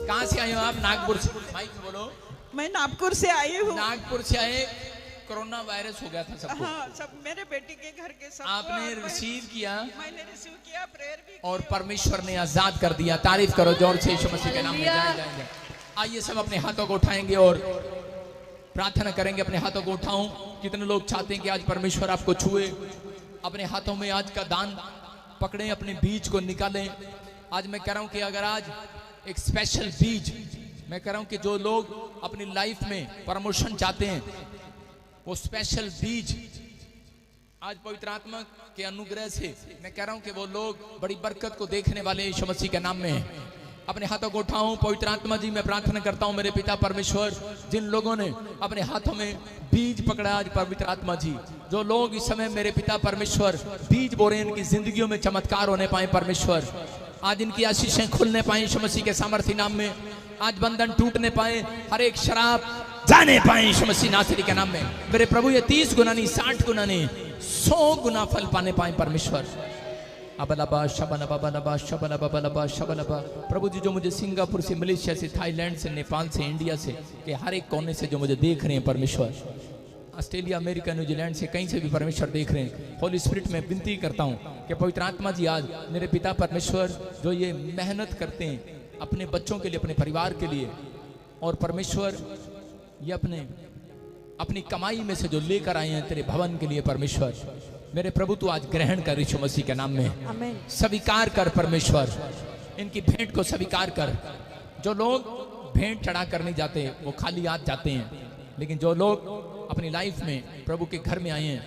कहाँ से आए हो आप? नागपुर से। माइक में बोलो। मैं नागपुर से आई हूँ। नागपुर से आए। कोरोना वायरस हो गया था सबको। हाँ, सब मेरे बेटी के घर के सब आपने रिसीव किया मैंने रिसीव किया, प्रेयर भी और परमेश्वर ने आजाद कर दिया। तारीफ करो जोर से यीशु मसीह के नाम में। जाए। आइए सब अपने हाथों को उठाएंगे और प्रार्थना करेंगे। अपने हाथों को उठाऊं। कितने लोग चाहते हैं कि आज परमेश्वर आपको छुए? अपने हाथों में आज का दान पकड़ें, अपने बीज को निकालें। आज मैं कह रहा हूं कि अगर आज एक स्पेशल बीज, मैं कह रहा हूं कि जो लोग अपनी लाइफ में प्रमोशन चाहते हैं, वो स्पेशल बीज आज पवित्र आत्मा के अनुग्रह से मैं कह रहा हूं कि वो लोग बड़ी बरकत को देखने वाले यीशु मसीह के नाम में हैं। अपने हाथों को उठाऊं। पवित्र आत्मा जी, मैं प्रार्थना करता हूं मेरे पिता परमेश्वर, जिन लोगों ने अपने हाथों में बीज पकड़ा आज पवित्र आत्मा जी, जो लोग इस समय मेरे पिता परमेश्वर बीज बो रहे हैं, इनकी जिंदगियों में चमत्कार होने पाए परमेश्वर। आज इनकी आशीषें खुलने पाए यीशु मसीह के सामर्थ्य नाम में। आज बंधन टूटने पाए, हर एक शराब जाने पाए यीशु मसीह नासरी के नाम में। मेरे प्रभु ये 30 गुना नहीं, 60 गुना नहीं, 100 गुना फल पाने पाए परमेश्वर। अबलबा शबलबा बलबा शबलबा बलबा शबलबा। प्रभु जी, जो मुझे सिंगापुर से, मलेशिया से, थाईलैंड से, नेपाल से, इंडिया से, के हर एक कोने से जो मुझे देख रहे हैं परमेश्वर, ऑस्ट्रेलिया, अमेरिका, न्यूजीलैंड से कहीं से भी परमेश्वर देख रहे हैं, होली स्पिरिट में विनती करता हूँ कि पवित्र आत्मा जी आज मेरे पिता परमेश्वर जो ये मेहनत करते हैं अपने बच्चों के लिए, अपने परिवार के लिए, और परमेश्वर ये अपनी कमाई में से जो लेकर आए हैं तेरे भवन के लिए परमेश्वर, मेरे प्रभु तू आज ग्रहण कर यीशु मसीह के नाम में। आमीन। स्वीकार कर परमेश्वर, इनकी भेंट को स्वीकार कर। जो लोग भेंट चढ़ा कर नहीं जाते वो खाली हाथ जाते हैं, लेकिन जो लोग अपनी लाइफ में प्रभु के घर में आए हैं,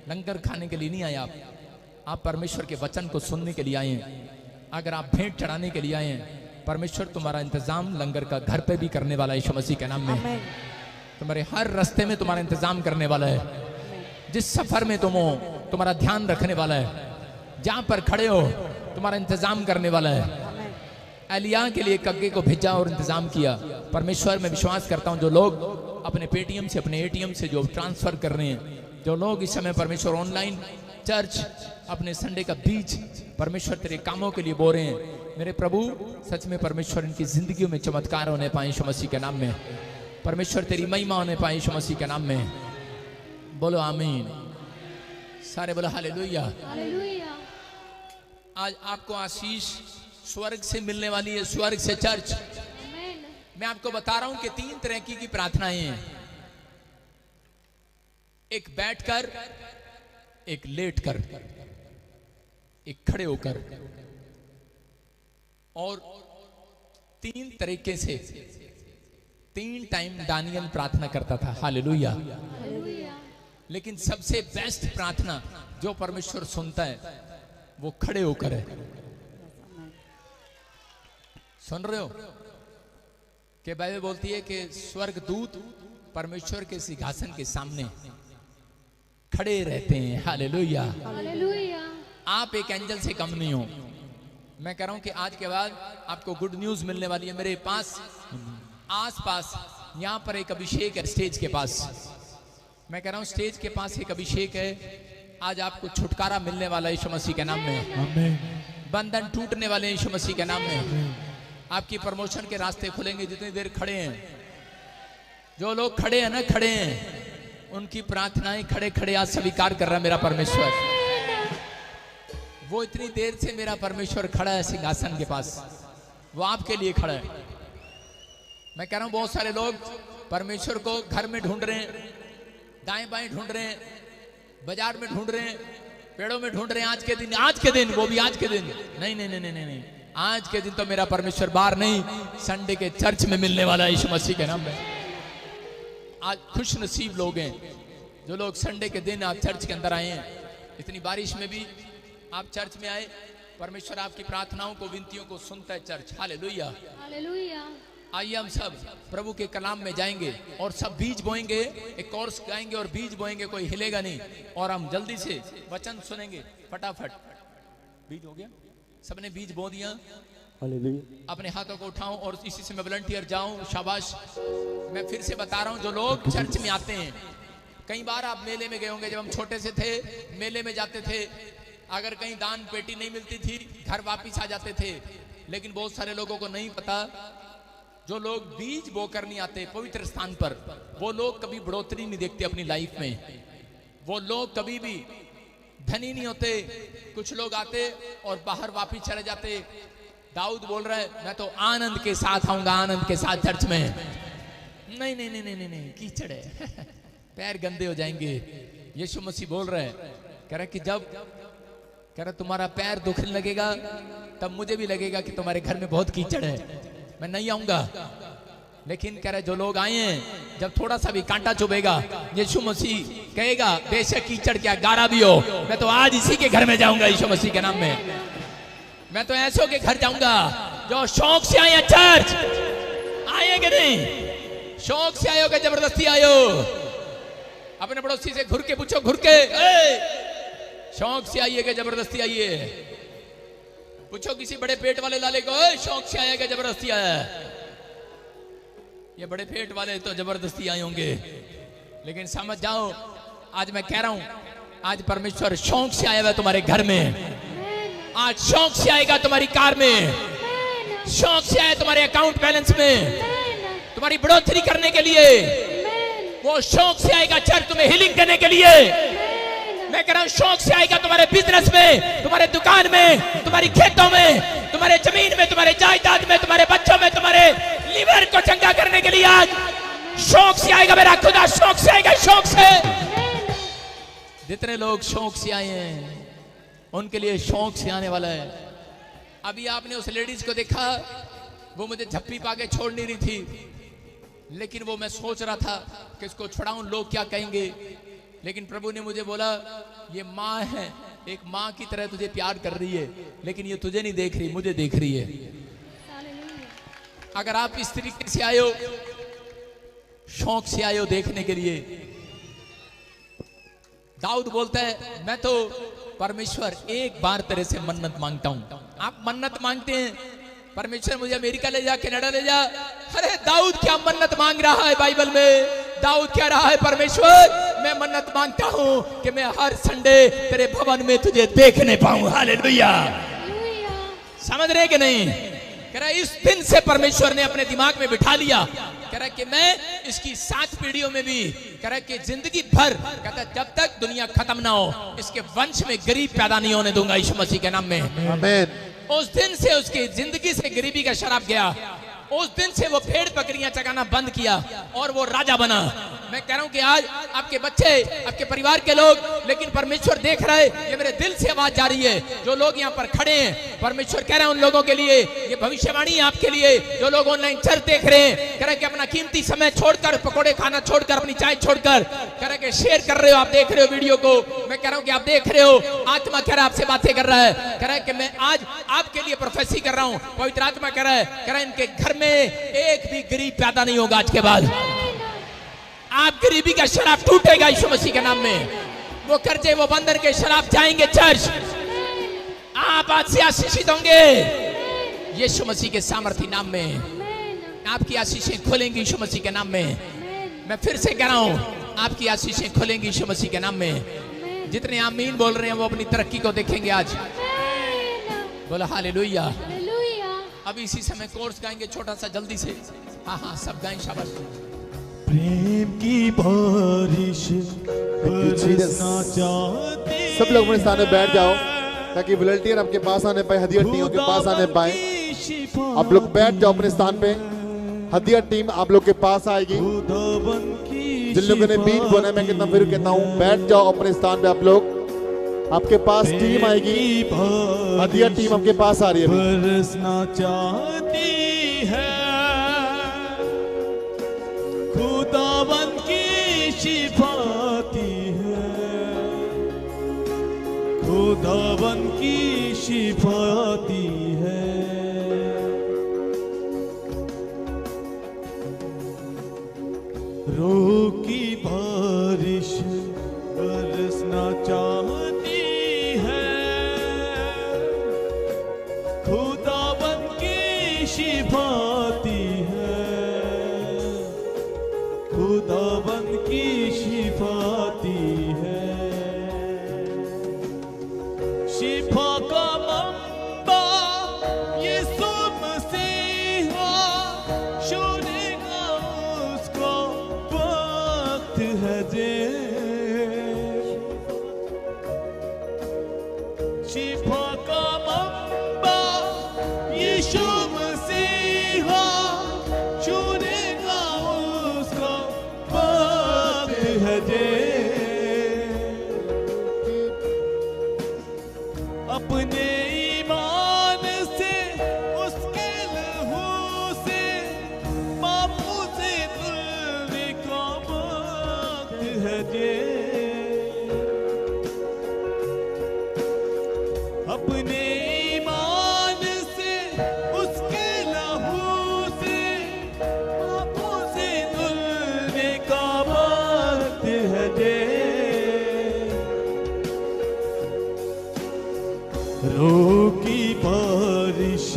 लंगर खाने के लिए नहीं आए आप परमेश्वर के वचन को सुनने के लिए आए हैं। अगर आप भेंट चढ़ाने के लिए आए हैं, परमेश्वर तुम्हारा इंतजाम लंगर का घर पे भी करने वाला है यीशु मसीह के नाम में। तुम्हारे हर रास्ते में तुम्हारा इंतजाम करने वाला है। जिस सफर में तुम हो तुम्हारा ध्यान रखने वाला है। जहां पर खड़े हो तुम्हारा इंतजाम करने वाला है। एलिया के लिए कग्गे को भेजा और इंतजाम किया। परमेश्वर में विश्वास करता हूं जो लोग अपने पेटीएम से, अपने एटीएम से जो ट्रांसफर कर रहे हैं, जो लोग इस समय परमेश्वर ऑनलाइन चर्च अपने संडे का बीज परमेश्वर तेरे कामों के लिए बो रहे हैं, मेरे प्रभु सच में परमेश्वर इनकी जिंदगियों में चमत्कार होने पाए यीशु मसीह के नाम में। परमेश्वर तेरी महिमा होने पाए यीशु मसीह के नाम में। बोलो आमीन। सारे बोलो हालेलुया। हालेलुया। आज आपको आशीष स्वर्ग से मिलने वाली है, स्वर्ग से चर्च। आमीन। मैं आपको बता रहा हूं कि 3 तरह की प्रार्थनाएं हैं। एक बैठकर, एक लेटकर, एक खड़े होकर, और 3 तरीके से 3 टाइम दानियल प्रार्थना करता था। हालेलुया। हालेलुया। लेकिन सबसे बेस्ट प्रार्थना जो परमेश्वर सुनता है वो खड़े होकर है। सुन रहे हो कि बाइबल बोलती है कि स्वर्ग दूत परमेश्वर के सिंहासन के सामने खड़े रहते हैं। हालेलुया। हालेलुया। आप एक एंजल से कम नहीं हो। मैं कह रहा हूं कि आज के बाद आपको गुड न्यूज मिलने वाली है। मेरे पास आसपास यहां पर एक अभिषेक है, स्टेज के पास। मैं कह रहा हूं स्टेज के पास एक अभिषेक है। आज आपको छुटकारा मिलने वाला है यीशु मसीह के नाम में। आमीन। बंधन टूटने वाले यीशु मसीह के नाम में। आपकी प्रमोशन के रास्ते खुलेंगे। जितनी देर खड़े हैं, जो लोग खड़े हैं ना, खड़े हैं, उनकी प्रार्थनाएं खड़े खड़े आज स्वीकार कर रहा है मेरा परमेश्वर। वो इतनी देर से मेरा परमेश्वर खड़ा है सिंहासन के पास, वो आपके लिए खड़ा है। मैं कह रहा हूं बहुत सारे लोग परमेश्वर को घर में ढूंढ रहे हैं, दाएं बाएं ढूंढ रहे हैं, बाजार में ढूंढ रहे हैं, पेड़ों में ढूंढ रहे हैं। आज के दिन वो भी आज के दिन नहीं, आज के दिन तो मेरा परमेश्वर बाहर नहीं, संडे के चर्च में मिलने वाला है यीशु मसीह के नाम में। आज खुश नसीब लोग हैं जो लोग संडे के दिन आप चर्च के अंदर आए हैं। इतनी बारिश में भी आप चर्च में आए। परमेश्वर आपकी प्रार्थनाओं को, विनतियों को सुनता है चर्च। हालेलुया। हालेलुया। आइए हम सब प्रभु के कलाम में जाएंगे और सब बीज बोएंगे। एक कोर्स गाएंगे और बीज बोएंगे, कोई हिलेगा नहीं। और हम जल्दी से वचन सुनेंगे फटाफट। बीज हो गया, सबने बीज बो दिया। हालेलुया। अपने हाथों को उठाऊं और इसी से मैं वॉलंटियर जाऊं। शाबाश। मैं फिर से बता रहा हूं, जो लोग चर्च में आते हैं, कई बार आप मेले में गए होंगे। जब हम छोटे से थे, मेले में जाते थे, अगर कहीं दान पेटी नहीं मिलती थी, घर वापिस आ जाते थे। लेकिन बहुत सारे लोगों को नहीं पता जो लोग बीज बोकर नहीं आते पवित्र स्थान पर, वो लोग कभी बढ़ोतरी नहीं देखते अपनी लाइफ में। वो लोग कभी भी धनी नहीं होते। कुछ लोग आते और बाहर वापिस चले जाते। दाऊद बोल रहा है मैं तो आनंद के साथ आऊंगा, आनंद के साथ चर्च में। नहीं नहीं नहीं नहीं नहीं, कीचड़ है पैर गंदे हो जाएंगे। यीशु मसीह बोल रहे हैं, कह रहा कि जब कह रहा तुम्हारा पैर दुखने लगेगा तब मुझे भी लगेगा कि तुम्हारे घर में बहुत कीचड़ है, मैं नहीं आऊंगा। लेकिन कह रहे जो लोग आए हैं, जब थोड़ा सा भी कांटा चुभेगा, यीशु मसीह कहेगा बेशक कीचड़ क्या गारा भी हो, मैं तो आज इसी के घर में जाऊंगा यीशु मसीह के नाम में। मैं तो ऐसों के घर जाऊंगा जो शौक से आए चर्च। आए कि नहीं? शौक से आयो कि जबरदस्ती आयो? अपने पड़ोसी से घुर के पूछो, घुर के शौक से आइए कि जबरदस्ती आइए? पूछो किसी बड़े पेट वाले लाले को, शौक से आया कि जबरदस्ती आया? ये बड़े पेट वाले तो जबरदस्ती आए होंगे। लेकिन समझ जाओ, आज मैं कह रहा हूं, आज परमेश्वर शौक से आया हुआ तुम्हारे घर में। आज शौक से आएगा तुम्हारी कार में, शौक से आया तुम्हारे अकाउंट बैलेंस में, तुम्हारी बढ़ोतरी करने के लिए। वो शौक से आएगा चर्च तुम्हें हीलिंग देने के लिए। मैं कह रहा हूं शौक से आएगा तुम्हारे बिजनेस में, तुम्हारे दुकान में, तुम्हारी खेतों में, तुम्हारे जमीन में, तुम्हारे जायदाद में, तुम्हारे बच्चों में, तुम्हारे लीवर को चंगा करने के लिए। आज शौक से आएगा मेरा खुदा, शौक से आएगा, शौक से। जितने लोग शौक से आए हैं उनके लिए शौक से आने वाला है। अभी आपने उस लेडीज को देखा, वो मुझे झप्पी पाके छोड़ नहीं रही थी, लेकिन वो मैं सोच रहा था कि इसको छुड़ाऊं, लोग क्या कहेंगे। लेकिन प्रभु ने मुझे बोला ये माँ है, एक माँ की तरह तुझे प्यार कर रही है, लेकिन ये तुझे नहीं देख रही, मुझे देख रही है। अगर आप इस तरीके से आयो, शौक से आयो देखने के लिए। दाऊद बोलता है मैं तो परमेश्वर एक बार तेरे से मन्नत मांगता हूं। आप मन्नत मांगते हैं परमेश्वर मुझे अमेरिका ले जा, कनाडा ले जा। अरे दाऊद क्या मन्नत मांग रहा है बाइबल में? दाऊद कह रहा है परमेश्वर मैं मन्नत मांगता हूं कि मैं हर संडे तेरे भवन में तुझे देखने पाऊं। हालेलुया। समझ रहे कि नहीं? कह रहा इस दिन से परमेश्वर ने अपने दिमाग में बिठा लिया, कह रहा कि मैं इसकी 7 पीढ़ियों में भी, कह रहा कि जिंदगी भर, कहता जब तक दुनिया खत्म ना हो इसके वंश में गरीब पैदा नहीं होने दूंगा यीशु मसीह के नाम में। आमीन। उस दिन से उसकी जिंदगी से गरीबी का शराब गया। उस दिन से वो भेड़ बकरियां चगाना बंद किया और वो राजा बना। मैं कह रहा हूं कि आज आपके बच्चे, आपके परिवार के लोग, लेकिन परमेश्वर देख रहा है, ये मेरे दिल से आवाज जा रही है। जो लोग यहाँ पर खड़े हैं, परमेश्वर कह रहा है उन लोगों के लिए, ये भविष्यवाणी है आपके लिए। जो लोग ऑनलाइन चर्च देख रहे हैं, कह रहा है कि अपना कीमती समय छोड़कर, पकौड़े खाना छोड़कर, अपनी चाय छोड़कर, कह रहा है कि शेयर कर रहे हो, आप देख रहे हो वीडियो को। मैं कह रहा हूं कि आप देख रहे हो, आत्मा कह रहा है आपसे बातें कर रहा है। कह रहा है कि मैं आज आपके लिए प्रोफेसी कर रहा हूं। पवित्र आत्मा कह रहा है इनके घर में एक भी गरीब पैदा नहीं होगा आज के बाद। आप गरीबी का शराब टूटेगा यीशु मसीह के नाम में। वो कर्जे, वो बंधन के शराब जाएंगे चर्च। आप आज से आशीषित होंगे यीशु मसीह के सामर्थी नाम में। आपकी आशीषें खुलेंगी यीशु मसीह के नाम में। मैं फिर से कह रहा हूं, आपकी आशीषें खुलेंगी यीशु मसीह के नाम में। जितने आमीन बोल रहे हैं वो अपनी तरक्की को देखेंगे आज। बोला हालेलुया। अभी इसी समय कोर्स गाएंगे छोटा सा, जल्दी से। हाँ हाँ सब गाएं, शाबाश। प्रेम की बारिश बरसना चाहती। सब लोग अपने स्थान में बैठ जाओ ताकि वॉलंटियर आपके पास आने पाए, हदिया टीम के पास आने पाए। आप लोग बैठ जाओ अपने स्थान पे, हदिया टीम आप लोग के पास आएगी। जिन लोगों ने बीज बोना, मैं कितना फिर कहता हूँ बैठ जाओ अपने स्थान पे। आप लोग, आपके पास टीम आएगी, हदिया टीम आपके पास आ रही है। बरसना चाहती है खुदावन की शिफाती है, खुदावन की शिफाती है। रूह की बारिश बरसना चाहती है, खुदावन की शिफाती है, खुदावन की शिफाती है। शिफा का मंबा यीशु मसीहा, जे शिफा का मंबा यीशु मसीहा चुनेगा उसका वक्त है जे अपने ईमान से उसके लहू से पापों से धुलने का वक्त है जे अपने ईमान से उसके लहू से पापों से धुलने का वक्त है जे रो की बारिश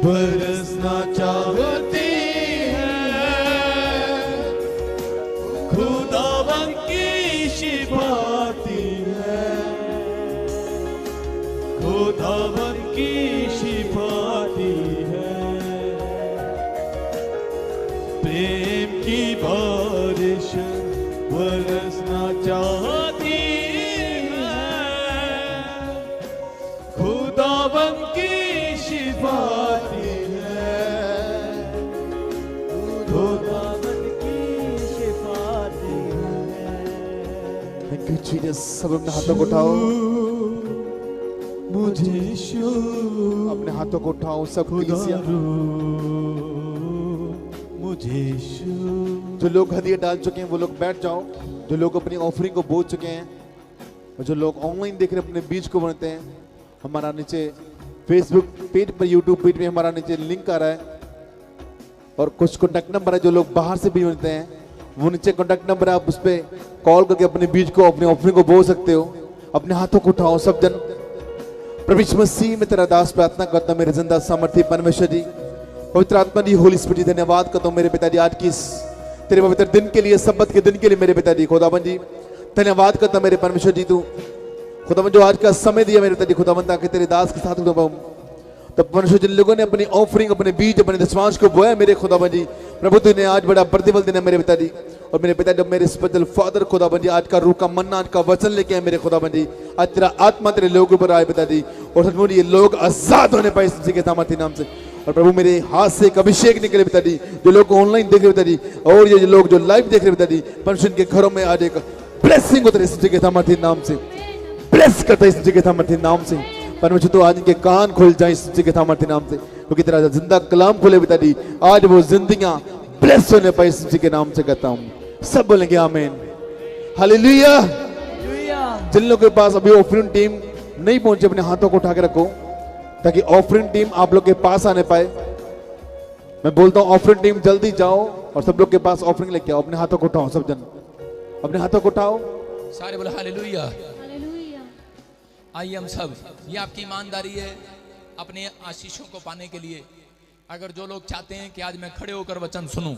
बरसना चाहती है खुदावन की शिफाती है खुदावन की शिफाती है प्रेम की बारिश बरसना चाहती खुदावन की शिफाती है खुदावन की शिफाती है थैंक यू जीसस। सब अपने हाथों को उठाओ, मुझे शो अपने हाथों को उठाओ सब कलीसिया। मुझे शो जो लोग हदिया डाल चुके हैं वो लोग बैठ जाओ। जो लोग अपनी ऑफरिंग को बोझ चुके हैं और जो लोग ऑनलाइन देख रहे अपने बीज को बनते हैं, हमारा नीचे फेसबुक पेज पर यूट्यूब पेज में हमारा नीचे लिंक आ रहा है और कुछ कॉन्टैक्ट नंबर है। जो लोग बाहर से भी बनते हैं वो नीचे कॉन्टैक्ट नंबर है, आप उस पर कॉल करके अपने बीज को अपनी ऑफरिंग को बोल सकते हो। अपने हाथों को उठाओ सब जन। प्रभु यीशु मसीह में तेरा दास प्रार्थना करता हूं मेरे जिंदा सामर्थ्य परमेश्वर जी, पवित्र आत्मा दी होली स्पिरिट जी, धन्यवाद करता हूं मेरे पिताजी आज की तेरे पवित्र दिन के लिए, सब्बत के दिन के लिए मेरे पिताजी खुदावन जी धन्यवाद करता हूं मेरे परमेश्वर जी। तू खुदावन जो आज का समय दिया मेरे पिताजी खुदावन ताकि तेरे दास के साथ तो परमेश्वर जिन लोगों ने अपनी ऑफरिंग अपने बीज अपने दशमांश को बोया मेरे खुदावन जी, प्रभु तूने आज बड़ा प्रतिफल देना मेरे पिताजी। और मेरे पिता जब मेरे स्पेशल फादर खुदावन जी आज का रूह का मन्ना आज का वचन लेके आए मेरे खुदावन जी, आज तेरा आत्मा तेरे लोगों पर आए पिताजी और सचमुच ये लोग आजाद होने पाए इसी के सामर्थ्य नाम से। और प्रभु मेरे हाथ से एक अभिषेक निकले पिताजी, जो लोग ऑनलाइन देख रहे पिताजी और ये जो लोग जो लाइव देख रहे पिताजी, परमेश्वर के घरों में आज एक ब्लेसिंग होता है इसी के सामर्थ्य नाम से, ब्लेस करता है इसी के सामर्थ्य नाम से। परमेश्वर तो आज इनके कान खुल जाए इसी के सामर्थ्य नाम से, क्योंकि तेरा जिंदा कलाम खुले पिताजी आज वो जिंदगियां ब्लेस होने पाए इसी के नाम से कहता हूं। सब बोलेंगे आमीन हालेलुया। जिन लोगों के पास अभी ऑफरिंग टीम नहीं पहुंचे अपने हाथों को उठा के रखो ताकि ऑफरिंग टीम आप लोग के पास आने पाए। मैं बोलता हूं ऑफरिंग टीम जल्दी जाओ और सब लोग के पास ऑफरिंग लेके आओ। अपने हाथों को उठाओ सब जन, अपने हाथों को उठाओ सारे बोले हालेलुया। हालेलुया। आइए हम सब, ये आपकी ईमानदारी है अपने आशीषों को पाने के लिए। अगर जो लोग चाहते हैं कि आज मैं खड़े होकर वचन सुनूं,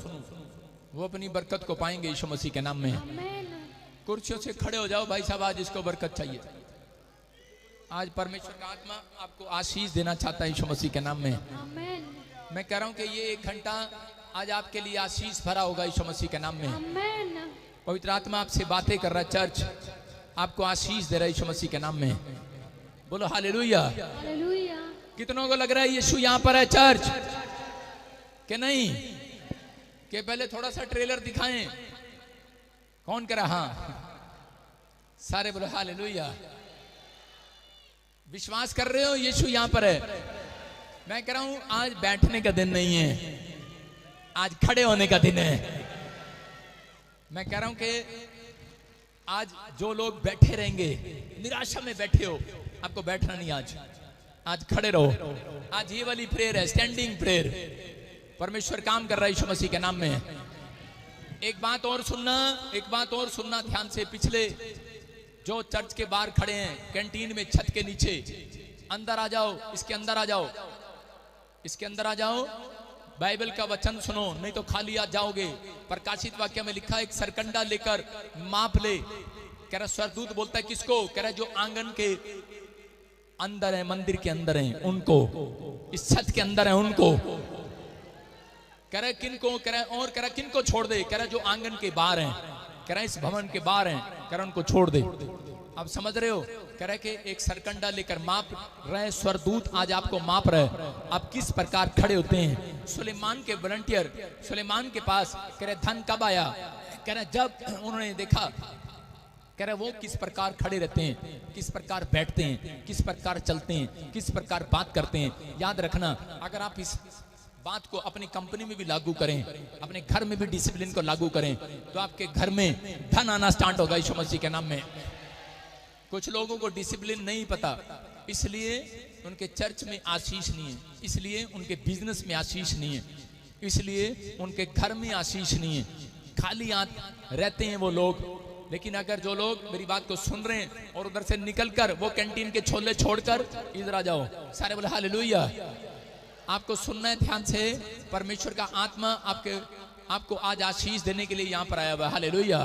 वो अपनी बरकत को पाएंगे यीशु मसीह के नाम में। आमेन। कुर्सियों से खड़े हो जाओ भाई साहब, आज इसको बरकत चाहिए। आज परमेश्वर का आत्मा आपको आशीष देना चाहता है यीशु मसीह के नाम में। आमेन। मैं कह रहा हूं कि ये 1 घंटा आज आपके लिए आशीष भरा होगा यीशु मसीह के नाम में। आमेन। पवित्र आत्मा आपसे बातें कर रहा है, चर्च आपको आशीष दे रहा है यीशु मसीह के नाम में। बोलो हालेलुया। हालेलुया। कितनों को लग रहा है यीशु यहाँ पर है चर्च कि नहीं? कि पहले थोड़ा सा ट्रेलर दिखाएं। कौन कह रहा? हाँ सारे बोलो हालेलुया। विश्वास कर रहे हो यीशु यहाँ पर है? मैं कह रहा हूं आज बैठने का दिन नहीं है, आज खड़े होने का दिन है। मैं कह रहा हूं कि आज जो लोग बैठे रहेंगे, निराशा में बैठे हो, आपको बैठना नहीं, आज खड़े रहो। आज ये वाली प्रेयर है, स्टैंडिंग प्रेयर। परमेश्वर काम कर रहा है यीशु मसीह के नाम में। एक बात और सुनना ध्यान से। पिछले जो चर्च के बाहर खड़े हैं, कैंटीन में, छत के नीचे, अंदर आ जाओ, इसके अंदर आ जाओ, इसके अंदर आ जाओ। बाइबल का वचन सुनो, नहीं तो खाली आ जाओगे। प्रकाशित वाक्य में लिखा है एक सरकंडा लेकर माप ले। कह रहा स्वर्गदूत बोलता है किसको? कह रहा जो आंगन के अंदर है, मंदिर के अंदर है उनको, इस छत के अंदर है उनको। कह रहा किनको? कह रहा और कह रहा किनको छोड़ दे? कह रहा जो आंगन के बाहर हैं। कह रहा है इस भवन के बाहर हैं, कह रहा उनको छोड़ दे। आप समझ रहे हो, कह रहे कि एक सरकंडा लेकर माप रहे, स्वरदूत आज आपको माप रहे, आप किस प्रकार खड़े होते हैं। सुलेमान के वॉलंटियर सुलेमान के पास कह रहे धन कब आया, कह रहे जब उन्होंने देखा, कह रहे वो किस प्रकार खड़े रहते हैं, किस प्रकार बैठते हैं, किस प्रकार चलते हैं, किस प्रकार बात करते हैं। याद रखना, अगर आप इस बात को अपनी कंपनी में भी लागू करें, अपने घर में भी डिसिप्लिन को लागू करें, तो आपके घर में धन आना स्टार्ट होगा यीशु मसीह के नाम में। कुछ लोगों को डिसिप्लिन नहीं पता, इसलिए उनके चर्च में आशीष नहीं है, इसलिए उनके बिजनेस में आशीष नहीं है, इसलिए उनके घर में आशीष नहीं है, खाली हाथ रहते हैं वो लोग। लेकिन अगर जो लोग मेरी बात को सुन रहे हैं और उधर से निकलकर वो कैंटीन के छोले छोड़कर इधर आ जाओ, सारे बोले हालेलुया। आपको सुनना है ध्यान से, परमेश्वर का आत्मा आपको आज आशीष देने के लिए यहाँ पर आया हुआ है। हालेलुया।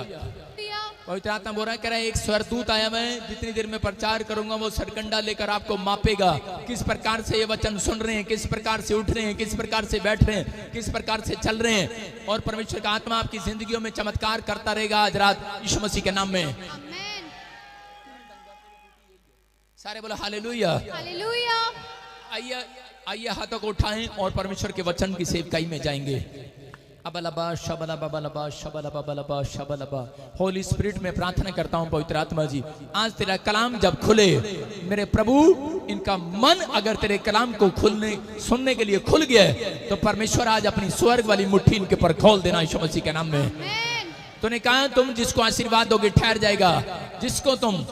पवित्र आत्मा बोल रहा है, कह रहा है एक स्वर्गदूत आया, मैं जितनी देर में प्रचार करूंगा वो सरकंडा लेकर आपको मापेगा, किस प्रकार से ये वचन सुन रहे हैं, किस प्रकार से उठ रहे हैं, किस प्रकार से बैठ रहे हैं, किस प्रकार से चल रहे हैं। और परमेश्वर का आत्मा आपकी जिंदगियों में चमत्कार करता रहेगा आज रात यीशु मसीह के नाम में। आमेन। सारे बोलो हालेलुया। हालेलुया। आइए हाथों को उठाएं और परमेश्वर के वचन की सेवकाई में जाएंगे। अबलबा शबलबा बलबा शबलबा बलबा शबलबा। होली स्पिरिट में प्रार्थना करता हूं पवित्र आत्मा जी, आज तेरा कलाम जब खुले मेरे प्रभु, इनका मन अगर तेरे कलाम को सुनने के लिए खुल गया है, तो परमेश्वर आज अपनी स्वर्ग वाली मुट्ठी इनके पर खोल देना यीशु मसीह के नाम में। तूने कहा तुम जिसको आशीर्वाद दोगे ठहर जाएगा, जिसको तुम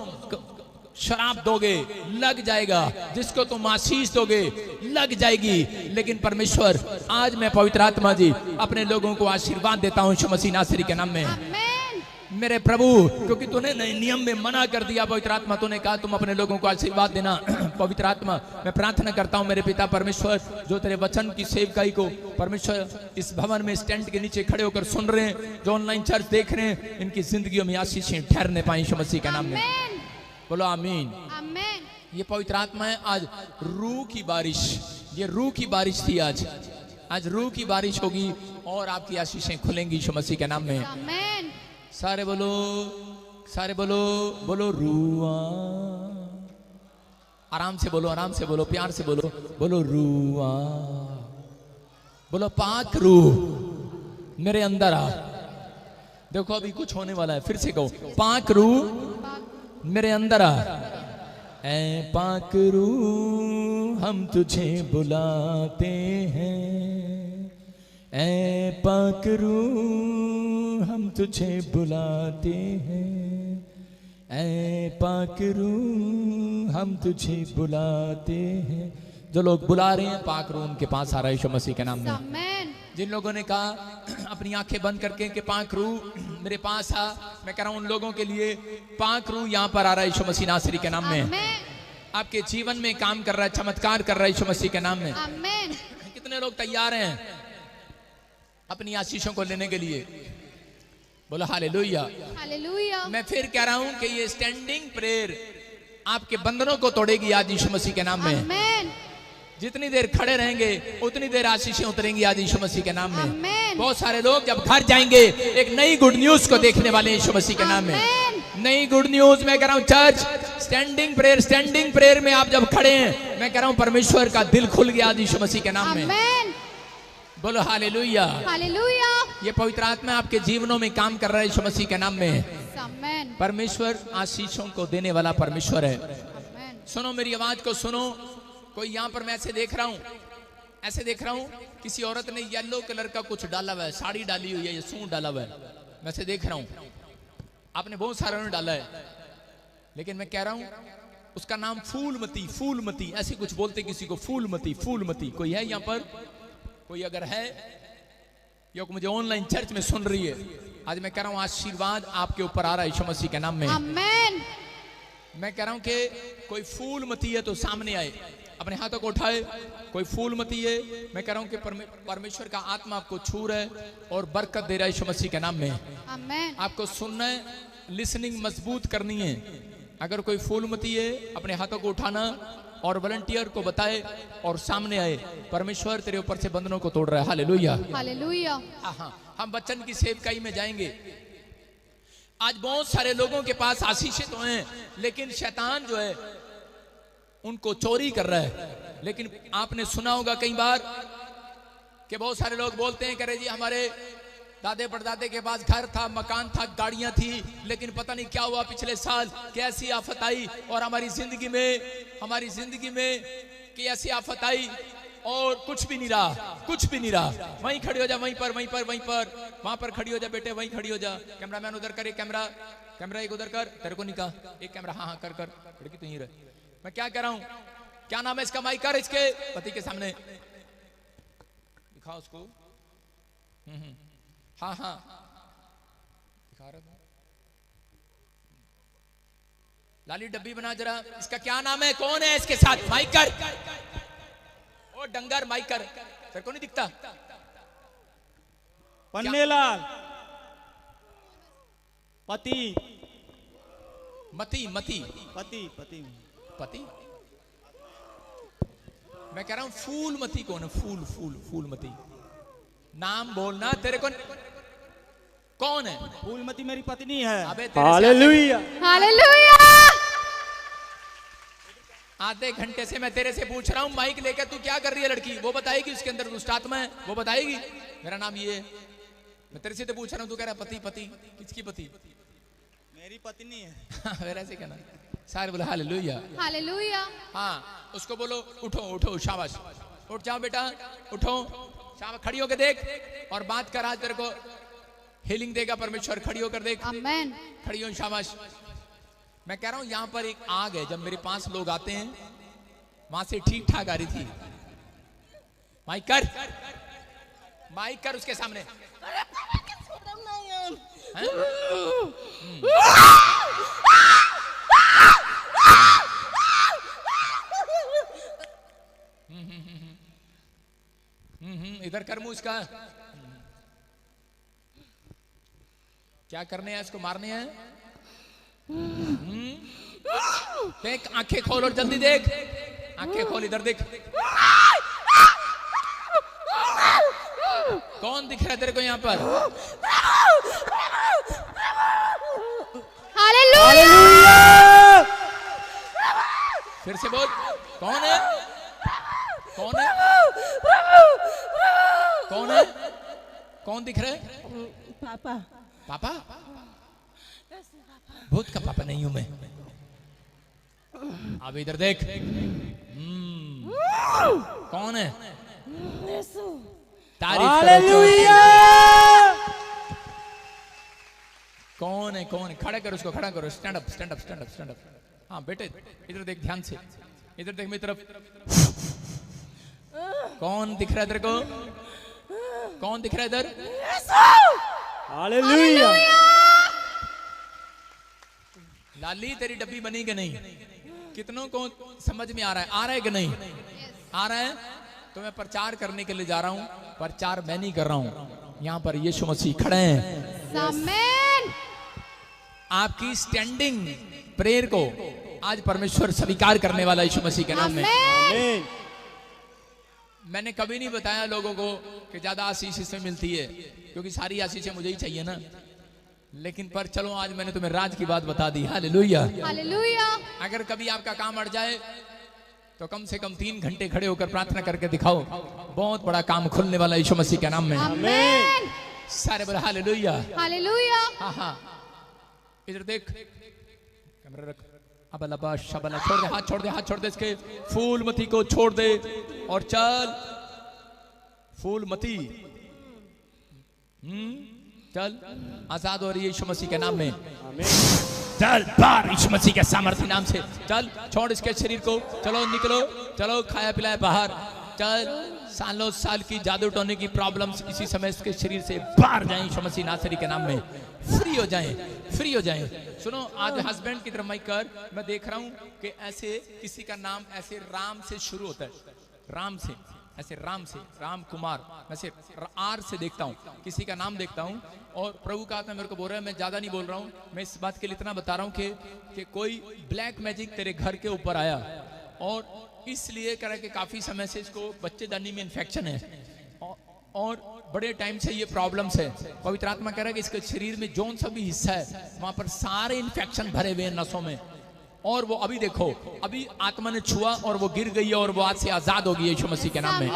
शराब दोगे लग जाएगा, जिसको तुम आशीष दोगे लग जाएगी। लेकिन परमेश्वर आज मैं पवित्र आत्मा जी अपने लोगों को आशीर्वाद देता हूं यीशु मसीह नासरी के नाम में। आमेन। मेरे प्रभु, क्योंकि तूने नए नियम में मना कर दिया पवित्र आत्मा, तूने कहा तुम अपने लोगों को आशीर्वाद देना। पवित्र आत्मा मैं प्रार्थना करता हूं मेरे पिता परमेश्वर, जो तेरे वचन की सेवकाई को परमेश्वर इस भवन में स्टैंड के नीचे खड़े होकर सुन रहे हैं, जो ऑनलाइन चर्च देख रहे हैं, इनकी जिंदगियों में आशीषें ठहरने पाए यीशु मसीह के नाम में। बोलो आमीन। आमेन। ये पवित्र आत्मा है, आज रूह की बारिश, ये रूह की बारिश थी आज रूह की बारिश होगी और आपकी आशीषें खुलेंगी यीशु मसीह के नाम में। आमेन। सारे बोलो बोलो रूआ। आराम से बोलो, प्यार से बोलो रूआ। बोलो पाक रूह मेरे अंदर आ। देखो अभी कुछ होने वाला है, फिर से कहो पाक रूह मेरे अंदर आ। ऐ पाक रूह हम तुझे बुलाते हैं, ऐ पाक रूह हम तुझे बुलाते हैं, ऐ पाक रूह हम तुझे बुलाते हैं। जो लोग बुला रहे हैं पाक रूह उनके पास आ रहा है यीशु मसीह के नाम में। आमेन। जिन लोगों ने कहा अपनी आंखें बंद करके कि पाक रूह मेरे पास आ, मैं कह रहा हूं उन लोगों के लिए पाक रूह यहां पर आ रहा है यीशु मसीह नासरी के नाम में। आपके जीवन में काम कर रहा है, चमत्कार कर रहा है यीशु मसीह के नाम में। आमेन। कितने लोग तैयार हैं अपनी आशीषों को लेने के लिए? बोलो हालेलुया। हालेलुया। मैं फिर कह रहा हूं कि ये स्टैंडिंग प्रेयर आपके बंधनों को तोड़ेगी आज यीशु मसीह के नाम में। आमेन। जितनी देर खड़े रहेंगे उतनी देर आशीषें उतरेंगी आज यीशु मसीह के नाम में। आमेन। बहुत सारे लोग जब घर जाएंगे एक नई गुड न्यूज को देखने वाले यीशु मसीह के नाम में। नई गुड न्यूज मैं कह रहा हूं चर्च स्टैंडिंग प्रेयर में आप जब खड़े हैं, मैं कह रहा हूं परमेश्वर का दिल खुल गया आज यीशु मसीह के नाम में। आमेन। बोलो हालेलुया। हालेलुया। ये पवित्र आत्मा आपके जीवनों में काम कर रहा है यीशु मसीह के नाम में। आमेन। परमेश्वर आशीषों को देने वाला परमेश्वर है। आमेन। सुनो मेरी आवाज को सुनो। कोई यहाँ पर मैं ऐसे देख रहा हूँ किसी औरत ने येलो कलर का कुछ डाला हुआ है, साड़ी डाली हुई है, ये सूट डाला हुआ है, मैं ऐसे देख रहा हूँ। आपने बहुत सारे ने डाला है, लेकिन मैं कह रहा हूँ उसका नाम फूलमती ऐसे कुछ बोलते किसी को, फूलमती। कोई है यहाँ पर? कोई अगर है या मुझे ऑनलाइन चर्च में सुन रही है, आज मैं कह रहा हूँ आशीर्वाद आपके ऊपर आ रहा है यीशु मसीह के नाम में। आमेन। मैं कह रहा हूं कि कोई फूलमती है तो सामने आए, अपने हाथों को उठाए। कोई फूलमती है, मैं कह रहा हूं कि परमेश्वर का आत्मा आपको छू रहा है और बरकत दे रहा है यीशु मसीह के नाम में। आमेन। आपको सुनना है, लिसनिंग मजबूत करनी है। अगर कोई फूलमती है अपने हाथों को उठाना और वॉलंटियर को बताए और सामने आए। परमेश्वर तेरे ऊपर से बंधनों को तोड़ रहा है। हालेलुया। हालेलुया। हम वचन की सेवकाई में जाएंगे। आज बहुत सारे लोगों के पास आशीषें तो हैं, लेकिन शैतान जो है उनको चोरी कर रहा है। लेकिन आपने सुना होगा कई बार कि बहुत सारे लोग बोलते हैं, करे जी हमारे दादे परदादे के पास घर था, मकान था, गाड़ियां थी, लेकिन पता नहीं क्या हुआ पिछले साल, कैसी आफत आई और हमारी जिंदगी में कि ऐसी आफत आई और कुछ भी नहीं रहा। वहीं खड़ी हो जा, वहीं पर वहां पर खड़ी हो जा बेटे, वहीं खड़ी हो जा। कैमरामैन उधर कर, एक कैमरा एक उधर कर, तेरे को नहीं कहा एक कैमरा, हाँ कर लड़की तू ही रह। मैं क्या कह रहा हूं, क्या नाम है इसका, माइक कर इसके पति के सामने दिखा उसको। हाँ दिखा रहा था। लाली डब्बी बना जरा, इसका क्या नाम है, कौन है इसके साथ, माइक कर। ओ डंगर माइक कर, तेरे को नहीं दिखता। पन्नेलाल पति मती पति मैं कह रहा हूं फूलमती कौन है, फूलमती नाम बोलना, तेरे को कौन है। फूलमती मेरी पत्नी है। अबे हालेलुया हालेलुया। आधे घंटे से मैं तेरे से पूछ रहा हूं, माइक लेकर तू क्या कर रही है लड़की, वो बताएगी उसके अंदर दुष्ट आत्मा है, वो बताएगी मेरा नाम ये है। मैं तेरे से तो पूछ रहा हूं, तू कह रहा पति किसकी पति, मेरी पत्नी है। मेरा से कहना सारे बोले हालेलुया हालेलुया। हाँ उसको बोलो उठो शाबाश, उठ जाओ बेटा उठो, शाबाश खड़ी होकर देख और बात कर, आज तेरे को हीलिंग देगा परमेश्वर, खड़ी होकर देख। आमेन। खड़ी हो शाबाश। मैं कह रहा हूं यहां पर एक आग है, जब मेरे पास लोग आते हैं वहां से ठीक ठाक आ रही थी। माइक कर उसके सामने। इधर कर मुंह इसका, क्या करने हैं, इसको मारने हैं। देख आंखें खोल और जल्दी देख, आंखें खोल, इधर देख। कौन दिख रहा है तेरे को यहाँ पर? हालेलुया। फिर से बोल, कौन है? कौन है? कौन है? कौन दिख रहा है? पापा? भूत का पापा नहीं हूं मैं। अब इधर देख। कौन है? तारीफ करो। कौन है? कौन है? खड़ा करो उसको, खड़ा करो। Stand up. हाँ बेटे इधर देख, ध्यान से इधर देख मेरी तरफ। कौन दिख रहा है तेरे को? कौन दिख रहा है इधर? हालेलुया। लाली तेरी डब्बी बनी कि नहीं? कितनों को समझ में आ रहा है? आ रहा है कि नहीं? आ रहा है? तो मैं प्रचार करने के लिए जा रहा हूं। प्रचार मैं नहीं कर रहा हूं, यहां पर यीशु मसीह खड़े हैं। आमेन। आपकी स्टैंडिंग प्रेयर को आज परमेश्वर स्वीकार करने वाला यीशु मसीह के नाम में। आमीन। मैंने कभी नहीं बताया लोगों को कि ज्यादा आशीष इसमें मिलती है, क्योंकि सारी आशीषें मुझे ही चाहिए ना। लेकिन पर चलो आज मैंने तुम्हें राज की बात बता दी। हालेलुया। हालेलुया। अगर कभी आपका काम अड़ जाए तो कम से कम 3 घंटे खड़े होकर प्रार्थना करके दिखाओ, बहुत बड़ा काम खुलने वाला यीशु मसीह के नाम में। आमेन। सारे बोले हालेलुया। हालेलुया। हाँ इधर देख, कैमरा रख। अबला शबला, छोड़ दे हाथ छोड़ दे इसके। फूलमती को छोड़ दे और चल। फूलमती चल, आजाद हो रही है यीशु मसीह के नाम में। चल बाहर यीशु मसीह के सामर्थ्य नाम से। चल छोड़ इसके शरीर को, चलो निकलो, चलो खाया पिलाया बाहर। चल सालों साल की जादू टोने की प्रॉब्लम्स इसी समय इसके शरीर से बाहर जाएं यीशु मसीह नासरी के नाम में। फ्री हो जाएं। सुनो, आज हस्बैंड की तरफ माइक कर। मैं देख रहा हूं कि ऐसे किसी का नाम ऐसे राम से शुरू होता है, राम से, राम कुमार, मैं से आर से देखता हूँ, किसी का नाम देखता हूँ। और प्रभु का आत्मा मेरे को बोल रहा है, मैं ज्यादा नहीं बोल रहा हूँ, मैं इस बात के लिए इतना बता रहा हूँ कि कोई ब्लैक मैजिक तेरे घर के ऊपर आया और इसलिए कह रहा है कि काफी समय से इसको बच्चेदानी में इन्फेक्शन है। और बड़े टाइम से ये प्रॉब्लम्स है। पवित्र आत्मा कह रहा है कि इसके शरीर में जोन सा भी हिस्सा है वहां पर सारे इन्फेक्शन भरे हुए हैं नसों में, और वो अभी देखो अभी आत्मा ने छुआ और वो गिर गई है और वो आज से आजाद होगी यीशु मसीह के नाम में।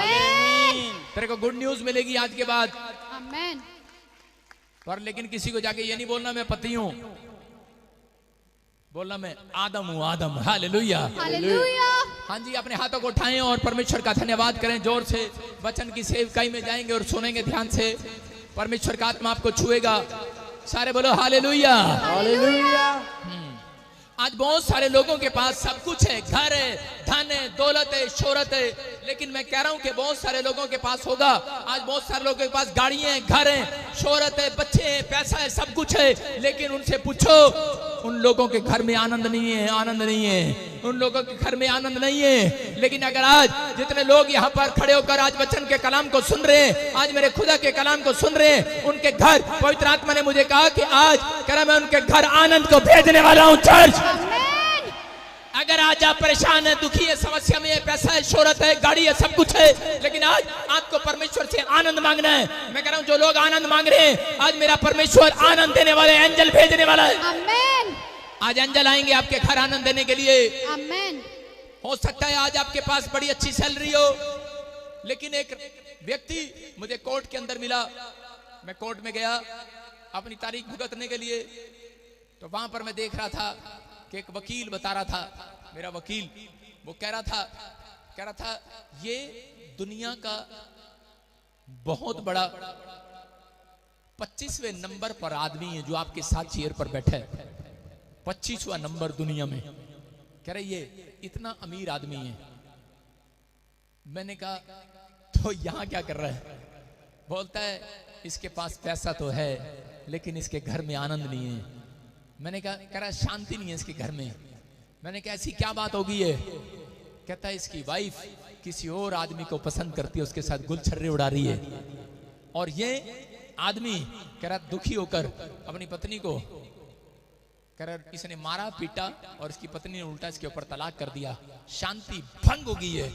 तेरे को गुड न्यूज मिलेगी आज के बाद। आमेन। पर लेकिन किसी को जाके ये नहीं बोलना मैं पति हूं, बोलना मैं आदम हूं, आदम। Hallelujah, hallelujah. हाँ जी, अपने हाथों को उठाएं और परमेश्वर का धन्यवाद करें जोर से। वचन की सेवकाई में जाएंगे और सुनेंगे ध्यान से। परमेश्वर का आत्मा आपको छुएगा। सारे बोलो हालेलुया। हालेलुया। आज बहुत सारे लोगों के पास सब कुछ है, घर है, धन है, दौलत है, शोहरत है, लेकिन मैं कह रहा हूं कि बहुत सारे लोगों के पास होगा। आज बहुत सारे लोगों के पास गाड़ियां हैं, घर हैं, शोहरत है, बच्चे हैं, पैसा है, सब कुछ है, लेकिन उनसे पूछो उन लोगों के घर में आनंद नहीं है, आनंद नहीं है, उन लोगों के घर में आनंद नहीं है। लेकिन अगर आज जितने लोग यहाँ पर खड़े होकर आज वचन के कलाम को सुन रहे हैं, आज मेरे खुदा के कलाम को सुन रहे हैं, उनके घर पवित्र आत्मा ने मुझे कहा कि आज कह रहा मैं उनके घर आनंद को भेजने वाला हूँ। चर्च, अगर आज आप परेशान है, दुखी है, समस्या में है, पैसा है, शोहरत है, गाड़ी है, सब कुछ है, लेकिन आज आपको परमेश्वर से आनंद मांगना है। मैं कह रहा हूं जो लोग आनंद मांग रहे हैं, आज मेरा परमेश्वर आनंद देने वाले एंजल भेजने वाला है। आमेन। आज एंजल आएंगे आपके घर आनंद देने के लिए। आमेन। हो सकता है आज आपके पास बड़ी अच्छी सैलरी हो, लेकिन एक व्यक्ति मुझे कोर्ट के अंदर मिला। मैं कोर्ट में गया अपनी तारीख भुगतने के लिए, तो वहां पर मैं देख रहा था कि एक वकील बता रहा था, मेरा वकील, वो कह रहा था ये दुनिया का बहुत बड़ा 25वें नंबर पर आदमी है जो आपके साथ चेयर पर बैठा है। 25वां नंबर दुनिया में। कह रहे ये इतना अमीर आदमी है। मैंने कहा तो यहां क्या कर रहा है? बोलता है इसके पास पैसा तो है लेकिन इसके घर में आनंद नहीं है। मैंने कहा, कह रहा शांति नहीं है इसके घर में। मैंने कहा ऐसी क्या बात होगी है? कहता है इसकी वाइफ किसी और आदमी को पसंद करती है, उसके साथ गुलछर्रे उड़ा रही है, और ये आदमी कह रहा दुखी होकर अपनी पत्नी को कह रहा इसने मारा पीटा और इसकी पत्नी ने उल्टा इसके ऊपर तलाक कर दिया। शांति भंग हो गई है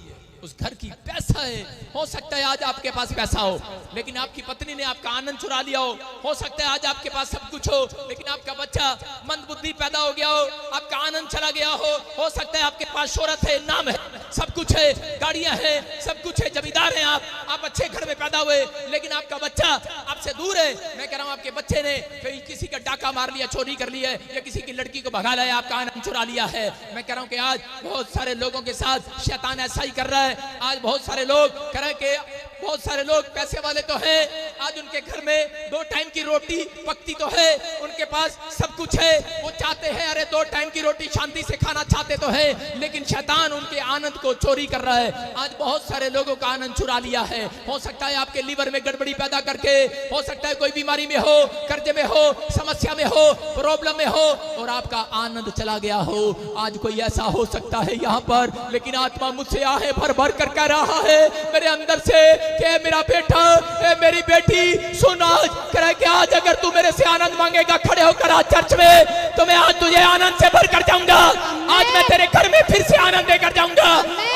उस घर की। पैसा है, हो सकता है आज आपके पास पैसा हो लेकिन आपकी पत्नी ने आपका आनंद चुरा लिया हो सकता है आज आपके पास सब कुछ हो लेकिन आपका बच्चा मंदबुद्धि पैदा हो गया हो, आपका आनंद चला गया हो सकता है आपके पास शोहरत है, नाम है, सब कुछ है, गाड़ियां हैं, सब कुछ है, जमींदार हैं आप अच्छे घर में पैदा हुए लेकिन आपका बच्चा आपसे दूर है। मैं कह रहा हूं आपके बच्चे ने कहीं किसी का डाका मार लिया, चोरी कर ली है, या किसी की लड़की को भगा लाया, आपका आनंद चुरा लिया है। मैं कह रहा हूं कि आज बहुत सारे लोगों के साथ शैतान ऐसा ही कर रहा है। आज बहुत सारे लोग कह रहे हैं कि बहुत सारे लोग पैसे वाले तो हैं, आज उनके घर में 2 टाइम की रोटी पकती तो है, उनके पास सब कुछ है, वो चाहते हैं अरे 2 टाइम की रोटी शांति से खाना चाहते तो है, लेकिन शैतान उनके आनंद को चोरी कर रहा है। आज बहुत सारे लोगों का आनंद चुरा लिया है। हो सकता है आपके लीवर में गड़बड़ी पैदा करके, हो सकता है कोई बीमारी में हो, कर्जे में हो, समस्या में हो, प्रॉब्लम में हो और आपका आनंद चला गया हो। आज कोई ऐसा हो सकता है यहाँ पर, लेकिन आत्मा मुझसे आहे भर भर कर कह रहा है मेरे अंदर से कि मेरा बेटा, मेरी बेटी सुन, आज कह रहा कि आज अगर तू मेरे से आनंद मांगेगा खड़े होकर आज चर्च में, तो मैं आज तुझे आनंद से भर कर जाऊंगा। आज मैं तेरे घर में फिर से आनंद देकर जाऊंगा।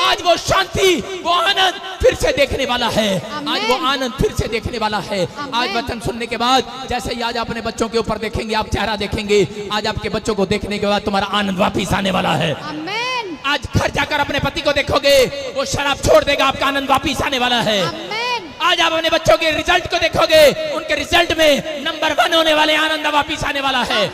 आज वो शांति, वो आनंद फिर से देखने वाला है। आज वो आनंद फिर से देखने वाला है। आज वचन सुनने के बाद जैसे ही आज अपने बच्चों के ऊपर देखेंगे, आप चेहरा देखेंगे, आज आपके बच्चों को देखने के बाद तुम्हारा आनंद वापिस आने वाला है। आज घर जाकर अपने पति को देखोगे, वो शराब छोड़ देगा, आपका आनंद वापिस आने वाला है। आज आप अपने बच्चों के रिजल्ट को देखोगे, उनके रिजल्ट में नंबर 1 होने वाले, आनंद वापिस आने वाला है।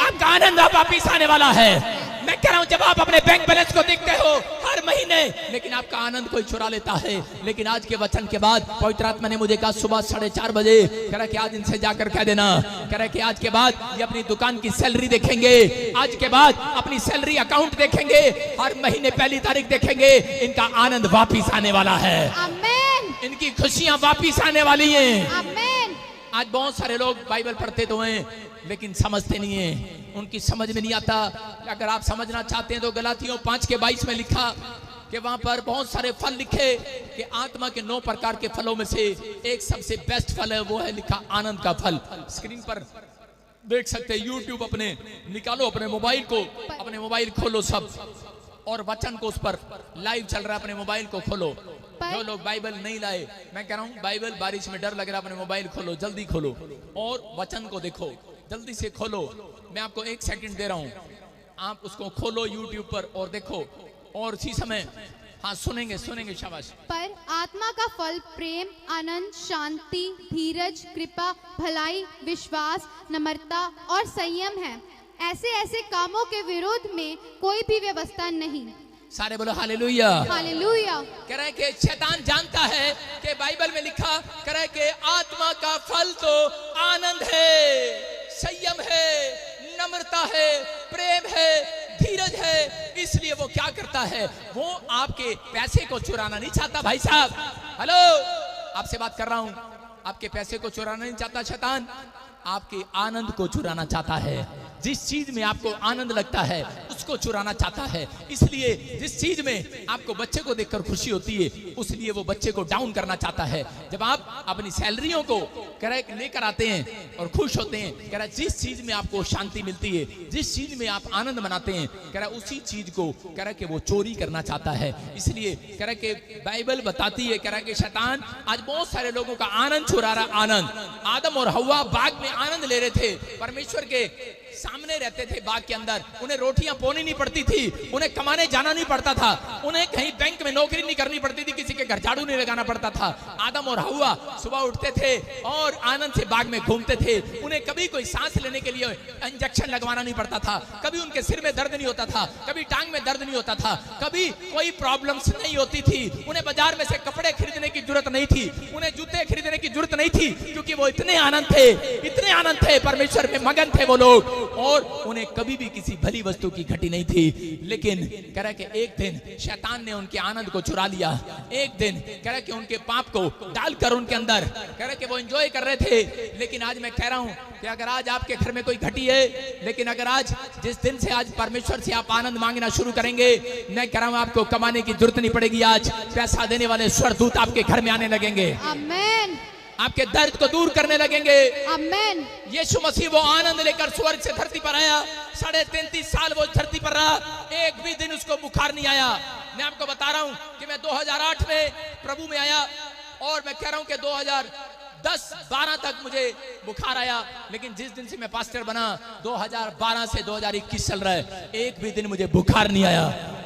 आपका आनंद वापिस आने वाला है। मैं कह रहा हूं जब आप अपने बैंक बैलेंस को देखते हो हर महीने, लेकिन आपका आनंद कोई चुरा लेता है। लेकिन आज के वचन के बाद पवित्र आत्मा ने मुझे कहा सुबह 4:30 बजे, कह रहा कि आज इनसे जाकर कह देना, कह रहा कि आज के बाद ये अपनी दुकान की सैलरी देखेंगे, आज के बाद अपनी सैलरी अकाउंट देखेंगे, हर महीने 1 तारीख देखेंगे, इनका आनंद वापिस आने वाला है। इनकी खुशियां वापिस आने वाली हैं। आज बहुत सारे लोग बाइबल पढ़ते तो हैं लेकिन समझते नहीं है, उनकी समझ में नहीं आता। अगर आप समझना चाहते हैं तो गलातियों 5:22 में लिखा कि वहां पर बहुत सारे फल लिखे कि आत्मा के 9 प्रकार के फलों में से एक सबसे बेस्ट फल है, वो है लिखा आनंद का फल। स्क्रीन पर देख सकते हैं, यूट्यूब अपने निकालो, अपने मोबाइल को, अपने मोबाइल खोलो सब, और वचन को उस पर लाइव चल रहा है, अपने मोबाइल को खोलो जो लोग बाइबल नहीं लाए, मैं कह रहा हूँ बाइबल, बारिश में डर लग रहा है, अपने मोबाइल खोलो, जल्दी खोलो और वचन को देखो, जल्दी से खोलो। मैं आपको 1 सेकंड दे रहा हूँ, आप उसको खोलो यूट्यूब पर और देखो, और उसी समय हाँ सुनेंगे सुनेंगे, शाबाश। पर आत्मा का फल प्रेम, आनंद, शांति, धीरज, कृपा, भलाई, विश्वास, नम्रता और संयम है। ऐसे ऐसे कामों के विरोध में कोई भी व्यवस्था नहीं। सारे बोलो हालेलुया। हालेलुया। कह रहे कि शैतान जानता है कि बाइबल में लिखा, कह रहे कि आत्मा का फल तो आनंद है, संयम है, नम्रता है, प्रेम है, धीरज है। इसलिए वो क्या करता है, वो आपके पैसे को चुराना नहीं चाहता। भाई साहब हेलो, आपसे बात कर रहा हूं, आपके पैसे को चुराना नहीं चाहता शैतान, आपके आनंद को चुराना चाहता है। जिस चीज में आपको आनंद लगता है उसको चुराना चाहता है। इसलिए जिस चीज में आपको बच्चे को देखकर खुशी होती है, उसलिए वो बच्चे को डाउन करना चाहता है। जब आप अपनी सैलरियों को लेकर आते हैं और खुश होते हैं, कह रहा जिस चीज में आपको शांति मिलती है, जिस चीज में आप आनंद मनाते हैं, कह रहा उसी चीज को कह रहा कि वो चोरी करना चाहता है। इसलिए कह रहा कि बाइबल बताती है, कह रहा कि शैतान आज बहुत सारे लोगों का आनंद चुरा रहा। आनंद, आदम और हव्वा बाग में आनंद ले रहे थे, परमेश्वर के सामने रहते थे बाग के अंदर, उन्हें रोटियां पोनी नहीं पड़ती थी, उन्हें कमाने जाना नहीं पड़ता था, उन्हें कहीं बैंक में नौकरी नहीं करनी पड़ती थी, किसी के घर झाड़ू नहीं लगाना पड़ता था। आदम और हव्वा सुबह उठते थे और आनंद से बाग में घूमते थे। उन्हें कभी कोई सांस लेने के लिए इंजेक्शन लगवाना नहीं पड़ता था, कभी उनके सिर में दर्द नहीं होता था, कभी टांग में दर्द नहीं होता था, कभी कोई प्रॉब्लम्स नहीं होती थी। उन्हें बाजार में से कपड़े खरीदने की जरूरत नहीं थी, उन्हें जूते खरीदने की जरूरत नहीं थी, क्योंकि वो इतने आनंद थे, इतने आनंद थे, परमेश्वर में मगन थे वो लोग, और उन्हें कभी भी किसी भली वस्तु की घटी नहीं थी। लेकिन कह रहा कि एक दिन शैतान ने उनके आनंद को चुरा लिया। एक दिन कह रहा कि उनके पाप को डालकर उनके अंदर, कह रहा कि वो एंजॉय कर रहे थे। लेकिन आज मैं कह रहा हूं कि अगर आज आपके घर में कोई घटी है, लेकिन अगर आज जिस दिन से आज परमेश्वर से आप आनंद मांगना शुरू करेंगे, मैं कह रहा हूं आपको कमाने की जरूरत नहीं पड़ेगी। आज पैसा देने वाले स्वर्गदूत आपके घर में आने लगेंगे, आमेन। आपके दर्द को दूर करने लगेंगे, आमेन। यीशु मसीह वो आनंद लेकर स्वर्ग से धरती पर आया, 33.5 साल वो धरती पर रहा, एक भी दिन उसको बुखार नहीं आया। मैं आपको बता रहा हूं कि मैं 2008 में प्रभु में आया, और मैं कह रहा हूं कि 2010-12 तक मुझे बुखार आया, लेकिन जिस दिन से मैं पास्टर बना 2012 से 2021 चल रहा है, एक भी दिन मुझे बुखार नहीं आया।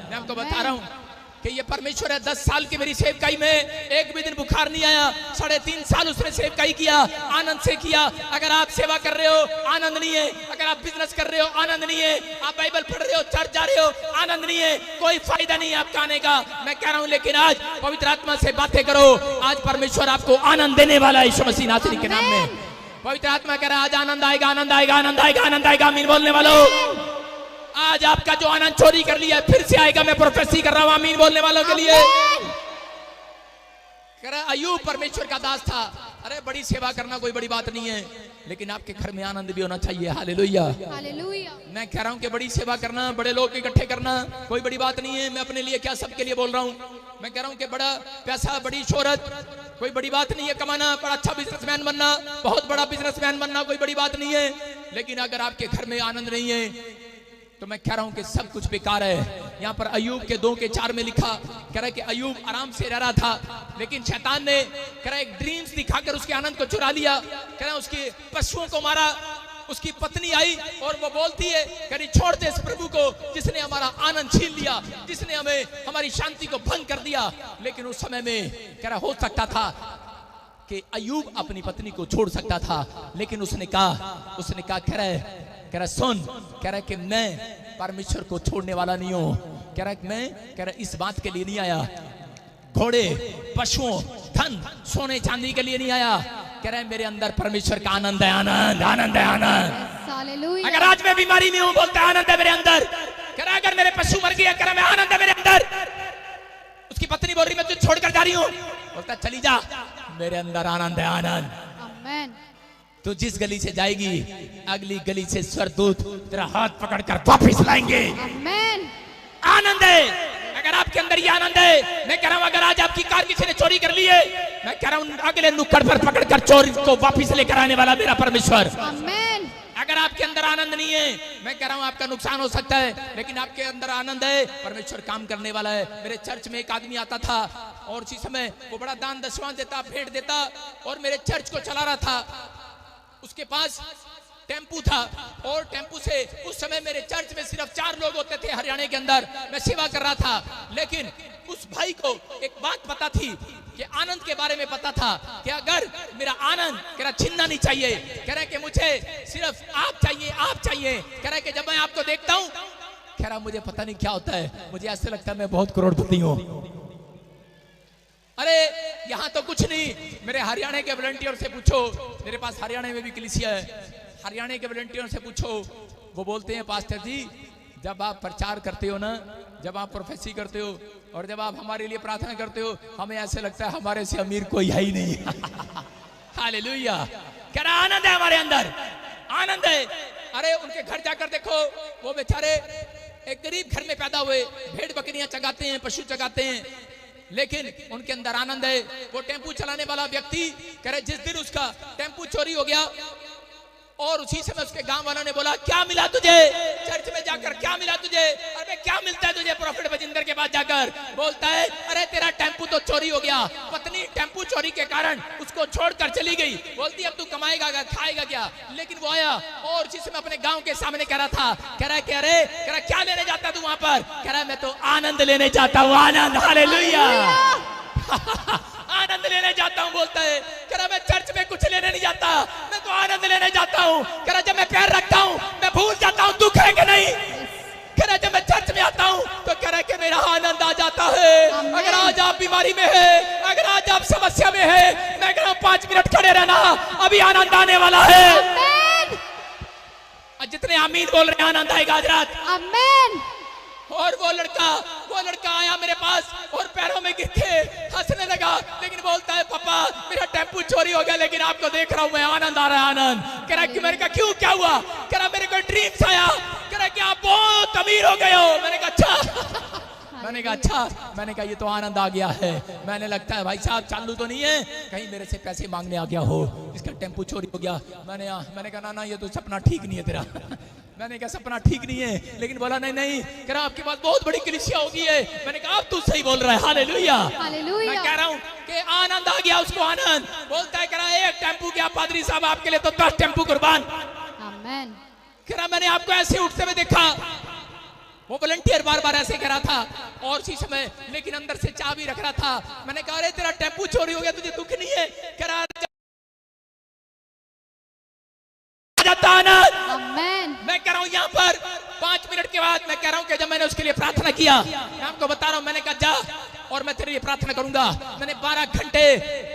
मैं आपको बता रहा हूं कि ये परमेश्वर है। 10 साल की मेरी सेवकाई में एक भी दिन बुखार नहीं आया। 3.5 साल उसने सेवकाई किया, आनंद से किया। अगर आप सेवा कर रहे हो, आनंद नहीं है। अगर आप बिजनेस कर रहे हो, आनंद नहीं है। आप बाइबल पढ़ रहे हो, चर्च जा रहे हो, आनंद नहीं है। कोई फायदा नहीं है आपका आने का, मैं कह रहा हूं। लेकिन आज पवित्र आत्मा से बातें करो, आज परमेश्वर आपको आनंद देने वाला है, यीशु मसीह नासरी के नाम में। पवित्र आत्मा कह रहा है आज आनंद आएगा, आनंद आएगा, आनंद आएगा, आनंद आएगा। आमीन बोलने वालों, आज आपका जो आनंद चोरी कर लिया फिर से आएगा। मैं प्रोफेसी कर रहा हूं, आमीन बोलने वालों के लिए। कह रहा अय्यूब परमेश्वर का दास था। अरे बड़ी सेवा करना कोई बड़ी बात नहीं है, लेकिन आपके घर में आनंद भी होना चाहिए। Hallelujah, hallelujah. मैं कह रहा हूं कि बड़ी सेवा करना, बड़े लोग इकट्ठे करना कोई बड़ी बात नहीं है। मैं अपने लिए क्या, सबके लिए बोल रहा हूं। मैं कह रहा हूं कि बड़ा पैसा, बड़ी शोहरत कोई बड़ी बात नहीं है। कमाना, बड़ा अच्छा बिजनेसमैन बनना, बहुत बड़ा बिजनेसमैन बनना कोई बड़ी बात नहीं है। लेकिन अगर आपके घर में आनंद नहीं है तो मैं कह रहा हूं कि सब कुछ बेकार है। यहां पर अय्यूब के 2:4 में लिखा, कह रहा है कि अय्यूब आराम से रह रहा था, लेकिन शैतान ने कह रहा एक ड्रीम्स दिखाकर उसके आनंद को चुरा लिया। कह रहा उसके पशुओं को मारा। उसकी पत्नी आई और वो बोलती है, कह रही छोड़ दे इस प्रभु को जिसने हमारा आनंद छीन लिया, जिसने हमें हमारी शांति को भंग कर दिया। लेकिन उस समय में कह रहा हो सकता था कि अय्यूब अपनी पत्नी को छोड़ सकता था, लेकिन उसने कहा कह रहा सुन, कह रहा कि मैं परमेश्वर को छोड़ने वाला नहीं हूं। कह रहा इस बात के लिए नहीं आया, घोड़े, पशुओं, धन, सोने चांदी के लिए नहीं आया। कह रहा है मेरे अंदर परमेश्वर का आनंद है, आनंद, आनंद है, आनंद। हालेलुया। अगर आज मैं बीमारी में हूं, बोलता है आनंद है मेरे अंदर। कह रहा अगर मेरे पशु मर गया, कह रहा मैं आनंद है मेरे अंदर। उसकी पत्नी बोल रही मैं तुझे छोड़कर जा रही हूं, बोलता चली जा, मेरे अंदर आनंद है, आनंद। आमेन। तो जिस गली से जाएगी, अगली गली से स्वर्गदूत तेरा हाथ पकड़कर वापस लाएंगे। आमेन। आनंद है। अगर आपके अंदर ये आनंद है, मैं कह रहा हूं अगर आज आपकी कार किसी ने चोरी कर ली है, मैं कह रहा हूं अगले नुक्कड़ पर पकड़कर चोरी को वापस लेकर आने वाला मेरा परमेश्वर। आमेन। अगर आपके अंदर आनंद नहीं है, मैं कह रहा हूं आपका नुकसान हो सकता है, लेकिन आपके अंदर आनंद है, परमेश्वर काम करने वाला है। मेरे चर्च में एक आदमी आता था, और उसी समय वो बड़ा दान दशवां देता, भेंट देता और मेरे चर्च को चला रहा था। उसके पास टेम्पू था और टेम्पू से उस समय मेरे चर्च में सिर्फ 4 लोग होते थे हरियाणा के अंदर। मैं सेवा कर रहा था, लेकिन उस भाई को एक बात पता थी कि आनंद के बारे में पता था कि अगर मेरा आनंद कह रहा छीनना नहीं चाहिए, कह रहा कि मुझे सिर्फ आप चाहिए, आप चाहिए। कह रहा कि जब मैं आपको देखता हूं, कह रहा मुझे पता नहीं क्या होता है, मुझे ऐसे लगता है मैं बहुत करोड़पति हूं। अरे यहां तो कुछ नहीं, मेरे हरियाणा के वॉलंटियर से पूछो, मेरे पास हरियाणा में भी कलीसिया है, हरियाणा के वॉलंटियर से पूछो, वो बोलते हैं पास्टर जी जब आप प्रचार करते हो ना, जब आप प्रोफेसी करते हो और जब आप हमारे लिए प्रार्थना करते हो, हमें ऐसे लगता है हमारे से अमीर कोई है ही नहीं। हालेलुया। कह रहा आनंद है हमारे अंदर, आनंद है। अरे उनके घर जाकर देखो, वो बेचारे एक गरीब घर में पैदा हुए, भेड़ बकरियां चगाते हैं, पशु चगाते हैं, लेकिन उनके अंदर आनंद है। वो टेम्पू चलाने वाला व्यक्ति कह रहे जिस दिन उसका टेम्पू चोरी हो गया और उसी समय उसके गांव वालों ने बोला क्या मिला तुझे, चर्च में जाकर क्या मिला तुझे, अरे क्या मिलता है तुझे प्रॉफिट बजिंदर के पास जाकर, बोलता है अरे तेरा टेम्पू तो चोरी हो गया। पत्नी टेम्पू चोरी के कारण उसको छोड़कर चली गई, बोलती अब तू कमाएगा खाएगा क्या। लेकिन वो आया और उसी समय अपने गांव के सामने कह रहा था, कह रहा है कि अरे कह रहा क्या लेने जाता तू वहां पर, कह रहा है मैं तो आनंद लेने जाता हूँ, आनंद। हालेलुया। आनंद लेने जाता हूं, बोलता है कह रहा मैं चर्च में कुछ लेने नहीं जाता, मैं तो आनंद लेने जाता हूं। कह रहा जब मैं पैर रखता हूं मैं भूल जाता हूं दुख है कि नहीं। कह रहा जब मैं चर्च में आता हूं तो कह रहा कि मेरा आनंद आ जाता है। अगर आज आप बीमारी में है, अगर आज आप समस्या में है, मैं कह रहा हूं 5 मिनट खड़े रहना, अभी आनंद आने वाला है। जितने आमीन बोल रहे हैं आनंद आएगा आज रात। आमीन। और वो लड़का आया मेरे पास और पैरों में गिर के हंसने लगा, लेकिन बोलता है पापा मेरा टेम्पू चोरी हो गया, लेकिन आपको देख रहा हूं मैं, आनंद आ रहा है, आनंद। कह रहा कि मैंने कहा क्यों क्या हुआ, कह रहा मेरे को ड्रीम्स आया, कह रहा कि आप बहुत अमीर हो गए हो। मैंने कहा अच्छा मैंने कहा अच्छा, मैंने कहा ये तो आनंद आ गया है। मैंने लगता है भाई साहब चालू तो नहीं है, कहीं मेरे से पैसे मांगने आ गया हो, इसका टेम्पू चोरी हो गया। मैंने कहा ना ये तो सपना ठीक नहीं है तेरा। मैंने कहा सपना ठीक नहीं है, लेकिन बोला नहीं कह रहा आपके पास बहुत बड़ी कलीसिया होगी है। मैंने कहा अब तू सही बोल रहा है। हालेलुया। हालेलुया। मैं कह रहा हूँ कि आनंद आ गया उसको, आनंद। बोलता है कह रहा एक टेम्पू क्या पादरी साहब आपके लिए तो 10 टेम्पू कुर्बान। आमीन। कह रहा मैंने आपको ऐसे उठते हुए देखा, वो वॉलंटियर बार ऐसे कह रहा था और उसी समय लेकिन अंदर से चाबी रख रहा था। मैंने कहा अरे तेरा टेम्पू चोरी हो गया, तुझे दुख नहीं है, कह रहा मैं कह रहा हूं यहाँ पर 5 मिनट के बाद मैं कह रहा हूं कि जब मैंने उसके लिए प्रार्थना किया, मैं आपको बता रहा हूं, मैंने कहा जा और मैं तेरे लिए प्रार्थना करूंगा। मैंने 12 घंटे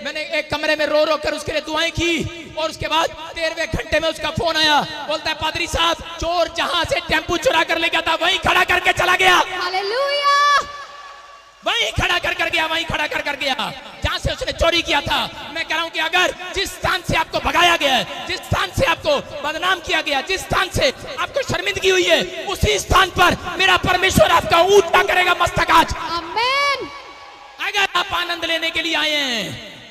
मैंने एक कमरे में रो कर उसके लिए दुआएं की और उसके बाद 13वें घंटे में उसका फोन आया, बोलता है पादरी साहब चोर जहां से टेम्पू चुरा कर ले गया था वहीं खड़ा करके चला गया। हालेलुया। वहीं खड़ा कर गया, वहीं खड़ा कर गया जहां से उसने चोरी किया था। मैं कह रहा हूं कि अगर जिस स्थान से आपको भगाया गया है, जिस स्थान से आपको बदनाम किया गया, जिस स्थान से आपको शर्मिंदगी हुई है, उसी स्थान पर मेरा परमेश्वर आपका ऊंचा करेगा मस्तक आज। आमीन। अगर आप आनंद लेने के लिए आए हैं,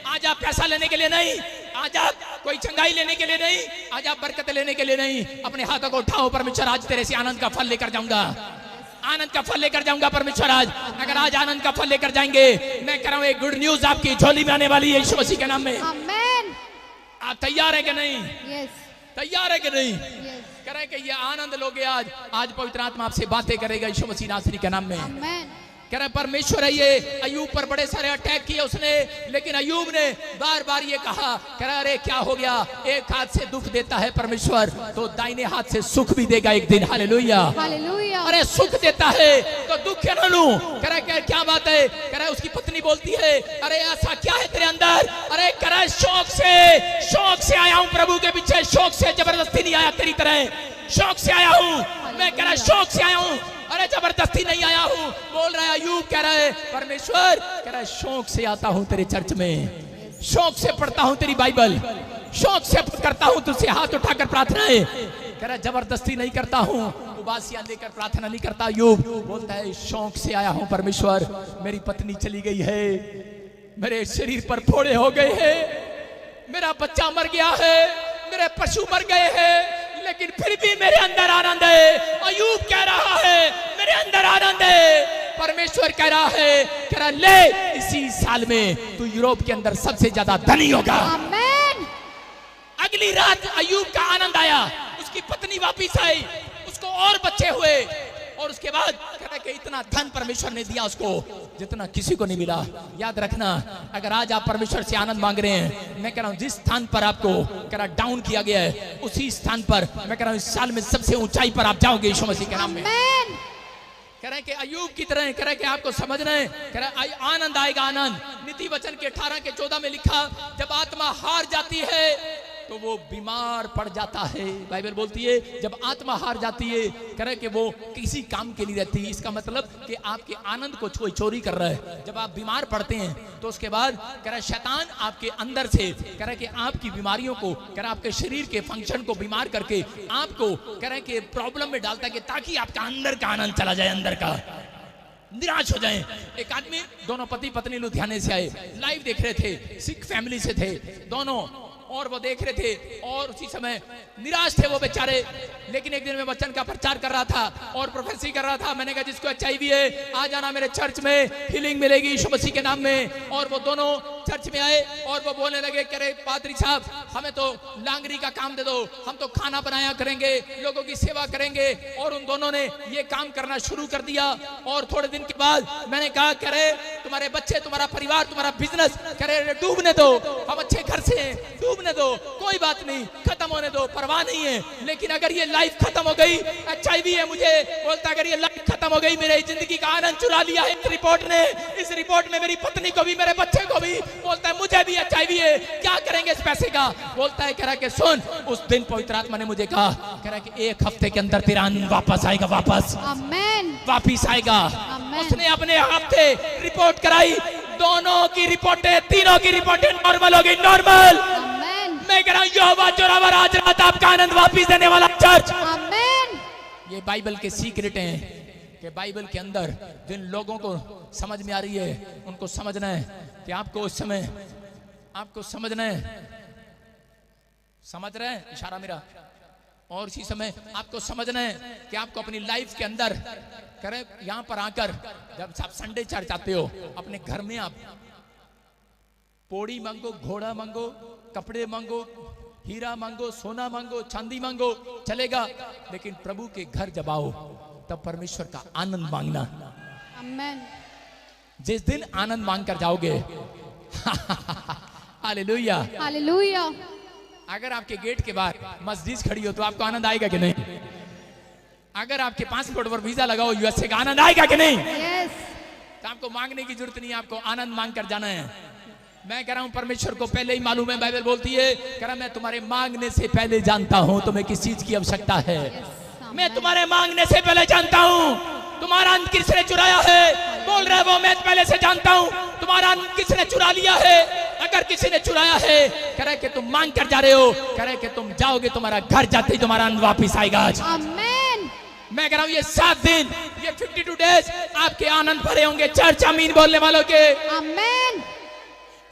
आज आप पैसा लेने के लिए नहीं, आज आप कोई चंगाई लेने के लिए नहीं, आज आप बरकत लेने के लिए नहीं, अपने हाथों को उठाओ, परमेश्वर आज तेरे से आनंद का फल लेकर जाऊंगा, आनंद का फल लेकर जाऊंगा परमेश्वर आज। अगर आज आनंद का फल लेकर जाएंगे, मैं कह रहा हूं एक गुड न्यूज आपकी झोली में आने वाली है यीशु मसीह के नाम में। आमीन। आप तैयार है कि नहीं? यस। तैयार है कि नहीं? यस। कह रहे कि ये आनंद लोगे आज पवित्र आत्मा आपसे बातें करेगा यीशु मसीह नासरी के नाम में। आमीन। कह रहे परमेश्वर है ये। अयूब पर बड़े सारे अटैक किए उसने, लेकिन अयूब ने बार बार ये कहा, कह रहा अरे क्या हो गया, एक हाथ से दुख देता है परमेश्वर तो दाहिने हाथ से सुख भी देगा एक दिन। हालेलुया। हालेलुया। अरे सुख देता है तो दुख न लूं। कह रहा क्या बात है, कह रहा उसकी पत्नी बोलती है अरे ऐसा क्या है तेरे अंदर, अरे कह रहा शौक से आया हूं प्रभु के पीछे, शौक से, जबरदस्ती नहीं आया तेरी तरह, शौक से आया हूं। मैं कह रहा शौक से आया हूं, अरे जबरदस्ती नहीं आया हूं। बोल रहा है अयूब, कह रहा है परमेश्वर, कह रहा है शौक से आता हूं तेरे चर्च में, शौक से पढ़ता हूं तेरी बाइबल, शौक से करता हूं तुझसे हाथ उठाकर प्रार्थनाएं। कह रहा जबरदस्ती नहीं करता हूं, उबासियां लेकर प्रार्थना नहीं करता। अयूब बोलता है शौक से आया हूं परमेश्वर। मेरी पत्नी चली गई है, मेरे शरीर पर फोड़े हो गए हैं, मेरा बच्चा मर गया है, मेरे पशु मर गए हैं, लेकिन फिर भी मेरे अंदर आनंद है। अयूब कह रहा है मेरे अंदर आनंद है। परमेश्वर कह रहा है, कह रहा ले इसी साल में तू यूरोप के अंदर सबसे ज्यादा धनी होगा। आमेन। अगली रात अय्यूब का आनंद आया, उसकी पत्नी वापिस आई, उसको और बच्चे हुए, और उसके बाद कह रहा कि इतना धन परमेश्वर ने दिया उसको जितना किसी को नहीं मिला। याद रखना, अगर आज आप परमेश्वर से आनंद मांग रहे हैं, मैं कह रहा हूं जिस स्थान पर आपको कह रहा डाउन किया गया है, उसी स्थान पर मैं कह रहा हूं इस साल में सबसे ऊंचाई पर आप जाओगे यीशु मसीह के नाम में। आमेन। कह रहे हैं कि अय्यूब की तरह, कह रहे हैं कि आपको समझना है, कह रहे हैं आनंद आएगा आनंद। नीति वचन के 18 के 14 में लिखा, जब आत्मा हार जाती है तो वो बीमार पड़ जाता है। बाइबल बोलती है जब आत्मा हार जाती है, कह रहे कि वो किसी काम के लिए रहती है। इसका मतलब कि आपके आनंद को कोई चोरी कर रहा है। जब आप बीमार पड़ते हैं तो उसके बाद कह रहा शैतान आपके अंदर से कह रहा कि आपकी बीमारियों को, कह रहा आपके शरीर के फंक्शन को बीमार करके आपको कह रहे कि प्रॉब्लम में डालता है, कि ताकि आपका अंदर का आनंद चला जाए, अंदर का निराश हो जाए। एक आदमी, दोनों पति पत्नी लुधियाने से आए, लाइव देख रहे थे, सिख फैमिली से थे दोनों, और वो देख रहे थे और उसी समय निराश थे वो बेचारे। लेकिन एक दिन मैं वचन का प्रचार कर रहा था और प्रोफेसी कर रहा था। मैंने कहा जिसको HIV है आ जाना मेरे चर्च में, हीलिंग मिलेगी यीशु मसीह के नाम में। और वो दोनों चर्च में आए और वो बोलने लगे, कह रहे पादरी साहब हमें तो लांगरी का काम दे दो, हम तो खाना बनाया करेंगे, लोगों की सेवा करेंगे। और उन दोनों ने ये काम करना शुरू कर दिया। और थोड़े दिन के बाद मैंने कहा, कह रहे तुम्हारे बच्चे, तुम्हारा परिवार, तुम्हारा बिजनेस कह रहे डूबने दो, हम अच्छे घर से हैं, डूबने दो, कोई बात नहीं, खत्म होने दो, परवाह नहीं है। लेकिन अगर ये लाइफ खत्म हो गई, HIV है मुझे, बोलता अगर ये लाइफ खत्म हो गई, मेरी जिंदगी का आनंद चुरा लिया है इस रिपोर्ट ने, इस रिपोर्ट में मेरी पत्नी को भी, मेरे बच्चे को भी, बोलता है मुझे भी HIV है, क्या करेंगे इस पैसे का। बोलता है, कह रहा कि सुन, उस दिन पवित्र आत्मा ने मुझे कहा, कह रहा कि 1 हफ्ते के अंदर तेरा आनंद वापस आएगा, वापस आमेन। वापिस आएगा। आमेन। उसने अपने हफ्ते रिपोर्ट कराई, दोनों की रिपोर्टें, तीनों की रिपोर्टें नॉर्मल हो गई, नॉर्मल। आमेन। मैं कह रहा हूं यहोवा जोरावर आज रात आपका आनंद वापिस देने वाला चर्च। आमेन। ये बाइबल के सीक्रेट हैं कि बाइबल के अंदर जिन लोगों को समझ में आ रही है उनको समझना है कि आपको उस समय, आपको समझना है, समझ रहे हैं इशारा मेरा। और इसी समय आपको समझना है कि आपको अपनी लाइफ के अंदर करे, यहां पर आकर जब आप संडे चर्च आते हो, अपने घर में आप पौड़ी मांगो, घोड़ा मांगो, कपड़े मांगो, हीरा मांगो, सोना मांगो, चांदी मांगो, चलेगा। लेकिन प्रभु के घर जब आओ तब परमेश्वर का आनंद मांगना। आमेन। जिस दिन आनंद मांग कर जाओगे हालेलुया। हालेलुया। अगर आपके गेट के बाहर मस्जिद खड़ी हो तो आपको आनंद आएगा कि नहीं? अगर आपके पासपोर्ट पर वीजा लगाओ USA का, आनंद आएगा कि नहीं? यस। तो आपको मांगने की जरूरत नहीं है, आपको आनंद मांग कर जाना है। मैं कह रहा हूं परमेश्वर को पहले ही मालूम है, बाइबल बोलती है, कह रहा मैं तुम्हारे मांगने से पहले जानता हूं तुम्हें किस चीज की आवश्यकता है। मैं तुम्हारे मांगने से पहले जानता हूं तुम्हारा अन्न किसने चुराया है। बोल रहे वो मैं पहले से जानता हूं तुम्हारा अन्न किसने चुरा लिया है। अगर किसी ने चुराया है, कह रहे कि तुम मांग कर जा रहे हो, कह रहे कि तुम जाओगे, तुम्हारा घर जाते ही तुम्हारा अन्न वापिस आएगा आज। आमेन। मैं कह रहा हूं ये 7 दिन, ये 52 डेज आपके आनंद भरे होंगे। चर्च आमीन बोलने वालों के। आमेन।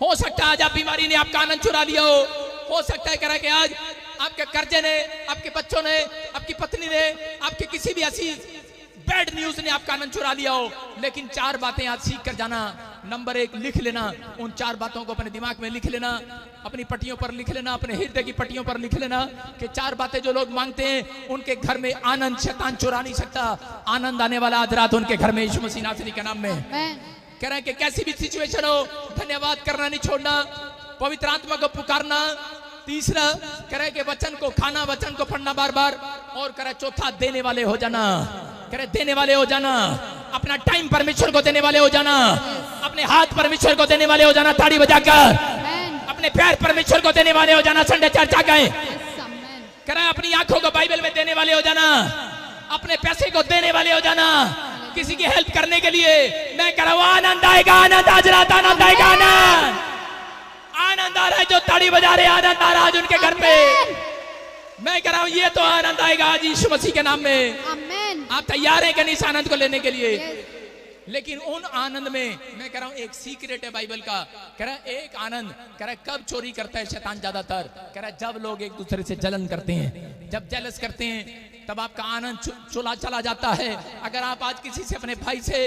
हो सकता है आज आप बीमारी ने आपका आनंद चुरा लिया हो सकता है कह रहा कि आज आपके कर्जे ने, आपके बच्चों ने, आपकी पत्नी ने, आपके किसी भी ऐसी बैड न्यूज ने आपका आनंद चुरा लिया हो। लेकिन 4 बातें आज सीख कर जाना। नंबर 1 लिख लेना, उन 4 बातों को अपने दिमाग में लिख लेना, अपनी पट्टियों पर लिख लेना, अपने हृदय की पट्टियों पर लिख लेना कि 4 बातें जो लोग मांगते हैं उनके घर में आनंद शैतान चुरा नहीं सकता। आनंद आने वाला आज रात उनके घर में यीशु मसीह नासरी के नाम में। कह रहे हैं कि कैसी भी सिचुएशन हो, धन्यवाद करना नहीं छोड़ना, पवित्र आत्मा को पुकारना। तीसरा कह रहे कि वचन को खाना, वचन को पढ़ना बार बार। और कह रहे चौथा देने वाले हो जाना। कह रहे देने वाले हो जाना, अपना टाइम परमेश्वर को देने वाले हो जाना, अपने हाथ परमेश्वर को देने वाले हो जाना ताड़ी बजाकर, अपने पैर परमेश्वर को देने वाले हो जाना संडे चर्च आ गए। कह रहे अपनी आंखों को बाइबल में देने वाले हो जाना, अपने पैसे को देने वाले हो जाना, किसी की हेल्प करने के लिए। मैं कह रहा हूं आनंद आएगा, आनंद आज रात आनंद आएगा। आनंद आ रहा है जो ताड़ी बजा रहे, आनंद आ रहा है आज उनके घर पे। मैं कह रहा हूं ये तो आनंद आएगा आज यीशु मसीह के नाम में। आमेन। आप तैयार हैं कि नहीं इस आनंद को लेने के लिए? लेकिन उन आनंद में मैं कह रहा हूं एक सीक्रेट है बाइबल का। कह रहा है एक आनंद, कह रहा है कब चोरी करता है शैतान ज्यादातर? कह रहा है जब लोग एक दूसरे से जलन करते हैं, जब जेलस करते हैं, तब आपका आनंद चला जाता है। अगर आप आज किसी से, अपने भाई से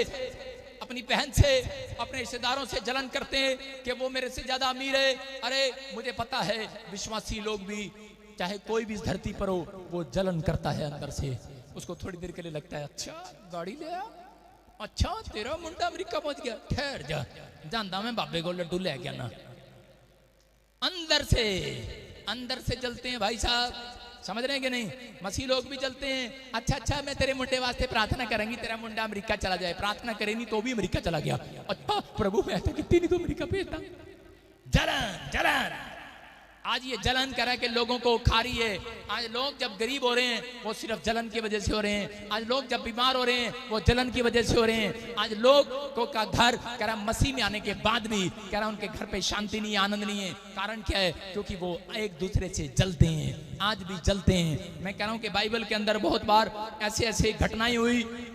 अपनी बहन से, अपने रिश्तेदारों से जलन करते हैं कि वो मेरे से ज्यादा अमीर है। अरे मुझे पता है विश्वासी लोग भी, चाहे कोई भी इस धरती पर हो, वो जलन करता है अंदर से। उसको थोड़ी देर के लिए लगता है अच्छा गाड़ी ले आ, अच्छा तेरा मुंडा अमेरिका पहुंच गया, ठहर जा, जानता मैं बाबे को लड्डू ले गया ना। अंदर से जलते हैं भाई साहब, समझ रहे हैं कि नहीं? मसीह लोग भी जलते हैं। अच्छा मैं तेरे मुंडे वास्ते प्रार्थना करेंगी, तेरा मुंडा अमेरिका चला जाए। प्रार्थना करे नहीं तो भी अमेरिका चला गया। अच्छा प्रभु मैं ऐसा कितनी नहीं तो अमेरिका भेजता। जलन आज ये जलन करा के लोगों को खा रही है। आज लोग जब गरीब हो रहे हैं वो सिर्फ जलन की वजह से हो रहे हैं। आज लोग जब बीमार हो रहे हैं वो जलन की वजह से हो रहे हैं। आज लोग को का घर करा मसीह में आने के बाद भी करा उनके घर पे शांति नहीं है, आनंद नहीं है। कारण क्या है? क्योंकि वो एक दूसरे से जलते हैं, आज भी जलते हैं। मैं कह रहा हूं कि बाइबल के अंदर बहुत बार ऐसे घटनाएं हुई।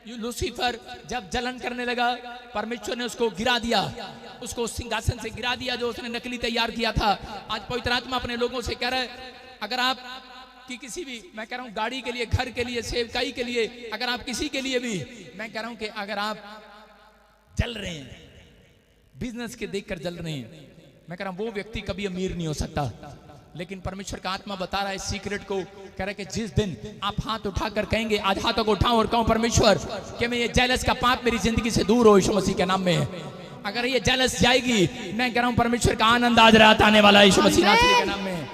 लूसीफर जब जलन करने लगा, परमेश्वर ने उसको गिरा दिया, उसको सिंहासन से गिरा दिया जो उसने नकली तैयार किया था। आज पवित्र आत्मा अपने लोगों से कह रहा है, अगर आप कि किसी भी, मैं कह रहा हूं गाड़ी के लिए, घर के लिए, सेवकाई के लिए, अगर आप किसी के लिए भी, मैं कह रहा हूं कि अगर आप जल रहे हैं, बिजनेस के देखकर जल रहे हैं, मैं कह रहा हूं वो व्यक्ति कभी अमीर नहीं हो सकता। लेकिन परमेश्वर का आत्मा बता रहा है सीक्रेट को, कह रहा है कि जिस दिन आप हाथ उठाकर कहेंगे, आज हाथों को उठाऊं और कहूं परमेश्वर कि मैं ये जेलस का पाप मेरी जिंदगी से दूर हो यीशु मसीह के नाम में, अगर ये जेलस जाएगी, मैं कह रहा हूं परमेश्वर का आनंद आज रात आने वाला है यीशु मसीह नासरी के नाम में।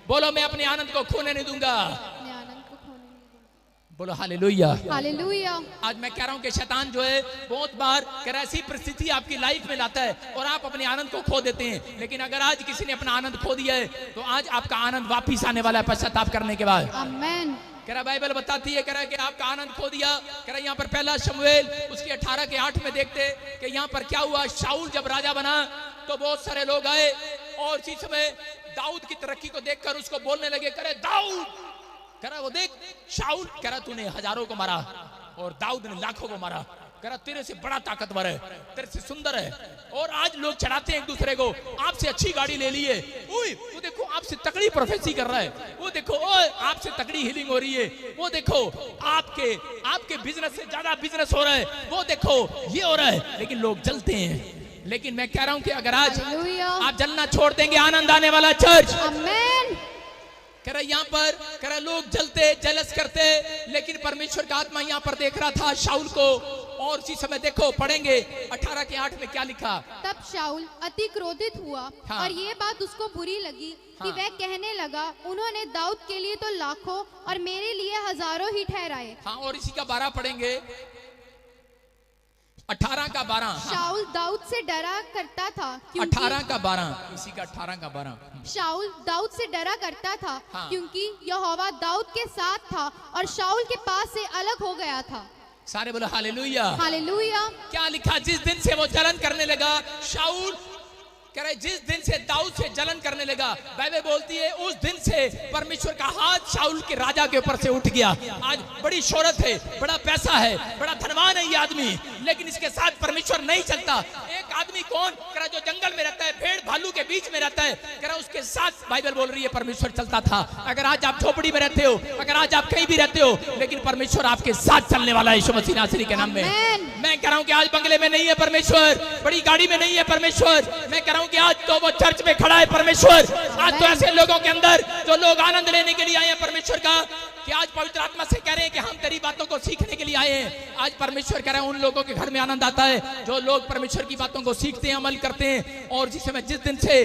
बोलो मैं अपने आनंद को खोने नहीं दूंगा। बोलो हालेलुया, हालेलुया। आज मैं कह रहा हूं कि शैतान जो है बहुत बार ऐसी परिस्थिति आपकी लाइफ में लाता है और आप अपने आनंद को खो देते हैं। लेकिन अगर आज किसी ने अपना आनंद खो दिया है तो आज आपका आनंद वापिस आने वाला है पश्चाताप करने के बाद। आमीन। कह रहा बाइबल बताती है, कह रहा है कि आपका आनंद खो दिया। कह रहा यहाँ पर पहला शमूएल उसके 18 के 8 में देखते कि यहाँ पर क्या हुआ। शाऊल जब राजा बना तो बहुत सारे लोग आए और इसी समय दाऊद की तरक्की को देखकर उसको बोलने लगे, करे दाऊद, कह रहा वो देख शाऊल, कह रहा तूने हजारों को मारा और दाऊद ने लाखों को मारा, कह रहा तेरे से बड़ा ताकतवर है, तेरे से सुंदर है। और आज लोग चढ़ाते हैं एक दूसरे को, आपसे अच्छी गाड़ी ले लिए, वो देखो आपसे तगड़ी प्रोफेसी कर रहा है, वो देखो आपसे तगड़ी हीलिंग हो रही है, वो देखो आपके बिजनेस से ज्यादा बिजनेस हो रहा है, वो देखो ये हो रहा है। लेकिन लोग जलते हैं। लेकिन मैं कह रहा हूं कि अगर आज आप जलना छोड़ देंगे, आनंद आने वाला चर्च। आमीन। कह रहा यहाँ पर कह रहा लोग जलते, जेलस करते, लेकिन परमेश्वर का आत्मा यहाँ पर देख रहा था शाऊल को। और इसी समय देखो पढ़ेंगे 18 के 8 में क्या लिखा। तब शाऊल अति क्रोधित हुआ हाँ। और ये बात उसको बुरी लगी कि वह कहने लगा, उन्होंने दाऊद के लिए तो लाखों और मेरे लिए हजारों ही ठहराए। हाँ, और इसी का 12 पढ़ेंगे, 18 का 12। शाऊल दाऊद से डरा करता था 18 का 12, इसी का 18 का 12। शाऊल दाऊद से डरा करता था हाँ। क्योंकि यहोवा दाऊद के साथ था और शाऊल के पास से अलग हो गया था। सारे बोलो हालेलुया। हालेलुया। क्या लिखा? जिस दिन से वो जलन करने लगा, शाऊल कह रहे जिस दिन से दाऊद से जलन करने लगा, बाइबल बोलती है उस दिन से परमेश्वर का हाथ शाऊल के राजा के ऊपर से उठ गया। आज बड़ी शोहरत है, बड़ा पैसा है, बड़ा धनवान है ये आदमी, लेकिन इसके साथ परमेश्वर नहीं चलता। एक आदमी कौन? कह रहा जो जंगल में रहता है, भेड़ भालू के बीच में रहता है, कह रहा उसके साथ बाइबल बोल रही है परमेश्वर चलता था। अगर आज आप झोपड़ी में रहते हो, अगर आज आप कहीं भी रहते हो, लेकिन परमेश्वर आपके साथ चलने वाला है यीशु मसीह नासरी के नाम में। मैं कह रहा हूं कि आज बंगले में नहीं है परमेश्वर, बड़ी गाड़ी में नहीं है परमेश्वर, मैं कह रहा हूं कि आज तो वो चर्च में खड़ा है परमेश्वर। आज तो ऐसे लोगों के अंदर जो लोग आनंद लेने के लिए आए हैं परमेश्वर का, कि आज पवित्र आत्मा से कह रहे हैं कि हम तेरी बातों को सीखने के लिए आए हैं। आज परमेश्वर कह रहे हैं उन लोगों के घर में आनंद आता है जो लोग परमेश्वर की बातों को सीखते हैं, अमल करते हैं। और जिस दिन से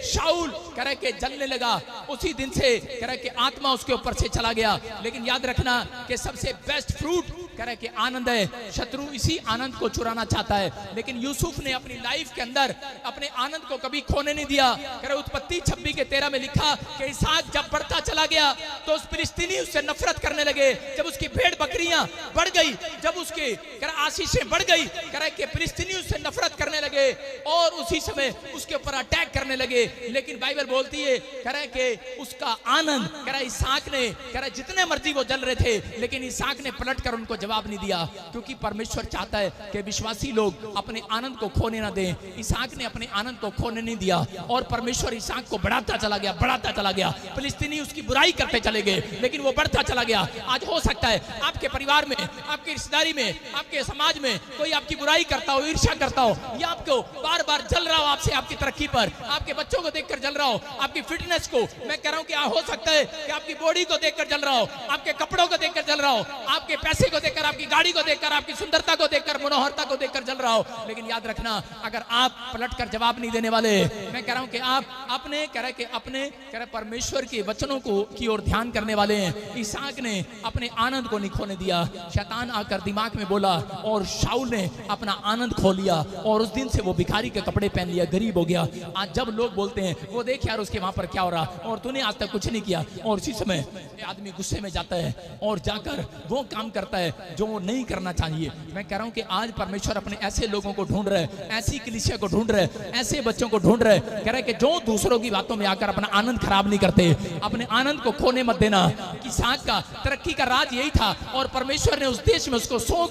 शाऊल कह रहे कि जलने लगा, उसी दिन से कह रहे कि आत्मा उसके ऊपर से चला गया। लेकिन याद रखना कि सबसे बेस्ट फ्रूट कह रहे कि आनंद है। शत्रु इसी आनंद को चुराना चाहता है, लेकिन यूसुफ ने अपनी लाइफ के अंदर अपने आनंद को कभी खोने नहीं दिया। कह रहे उत्पत्ति 26 के 13 में लिखा कि इसहाक जब बढ़ता चला गया तो उस फिलिस्तीनी उससे नफरत करने लगे। जब उसकी भेड़ बकरियां बढ़ गई, जब उसके आशीषें बढ़ गई, कह रहे कि फिलिस्तीनी उससे नफरत करने लगे और उसी समय उसके ऊपर अटैक करने लगे। लेकिन बाइबल बोलती है कह रहे कि उसका आनंद, कह रहे इसहाक ने, कह रहे जितने मर्जी वो जल रहे थे, लेकिन इसहाक ने पलट कर उनको जवाब नहीं दिया, क्योंकि परमेश्वर चाहता है कि विश्वासी लोग अपने आनंद को खोने ना दें। इसहाक ने अपने आनंद को खोने नहीं दिया और परमेश्वर इसहाक को बढ़ाता चला गया, बढ़ाता चला गया। फिलिस्तीनी उसकी बुराई करते चले गए, लेकिन वो बढ़ता चला गया। आज हो सकता है आपके परिवार में, आपकी रिश्तेदारी में, आपके समाज में कोई आपकी बुराई करता हो, ईर्ष्या करता हो, या आपको बार बार जल रहा हो आपसे, आपकी तरक्की पर, आपके बच्चों को देखकर जल रहा हो, आपकी फिटनेस को, मैं कह रहा हूं कि हो सकता है कि आपकी बॉडी को देखकर जल रहा हो, आपके कपड़ों को देखकर जल रहा हो, आपके पैसे को देखकर, आपकी गाड़ी को देखकर, आपकी सुंदरता को देखकर, मनोहरता को देखकर जल रहा हो। लेकिन याद रखना, अगर आप पलटकर जवाब नहीं देने वाले, मैं कह रहा हूं कि आप अपने परमेश्वर के वचनों को की ओर ध्यान करने वाले हैं। इसहाक ने अपने आनंद को नहीं खोने दिया। शैतान आकर दिमाग में बोला और शाऊल ने अपना आनंद खो लिया और उस दिन से वो भिखारी के कपड़े पहन लिया, गरीब हो गया। आज जब लोग बोलते हैं वो देख यार उसके वहां पर क्या हो रहा और तूने आज तक कुछ नहीं किया, और उसी समय आदमी गुस्से में जाता है और जाकर वो काम करता है जो वो नहीं करना चाहिए। मैं कह रहा हूं कि आज परमेश्वर अपने ऐसे लोगों को ढूंढ रहे हैं, ऐसी कलीसिया को ढूंढ रहे हैं, ऐसे बच्चों को ढूंढ रहे हैं, कह रहे कि जो दूसरों की बातों में आकर अपना आनंद खराब नहीं करते। अपने आनंद को खोने मत देना। इसहाक का तरक्की का राज यही था और परमेश्वर ने उस देश में उसको 100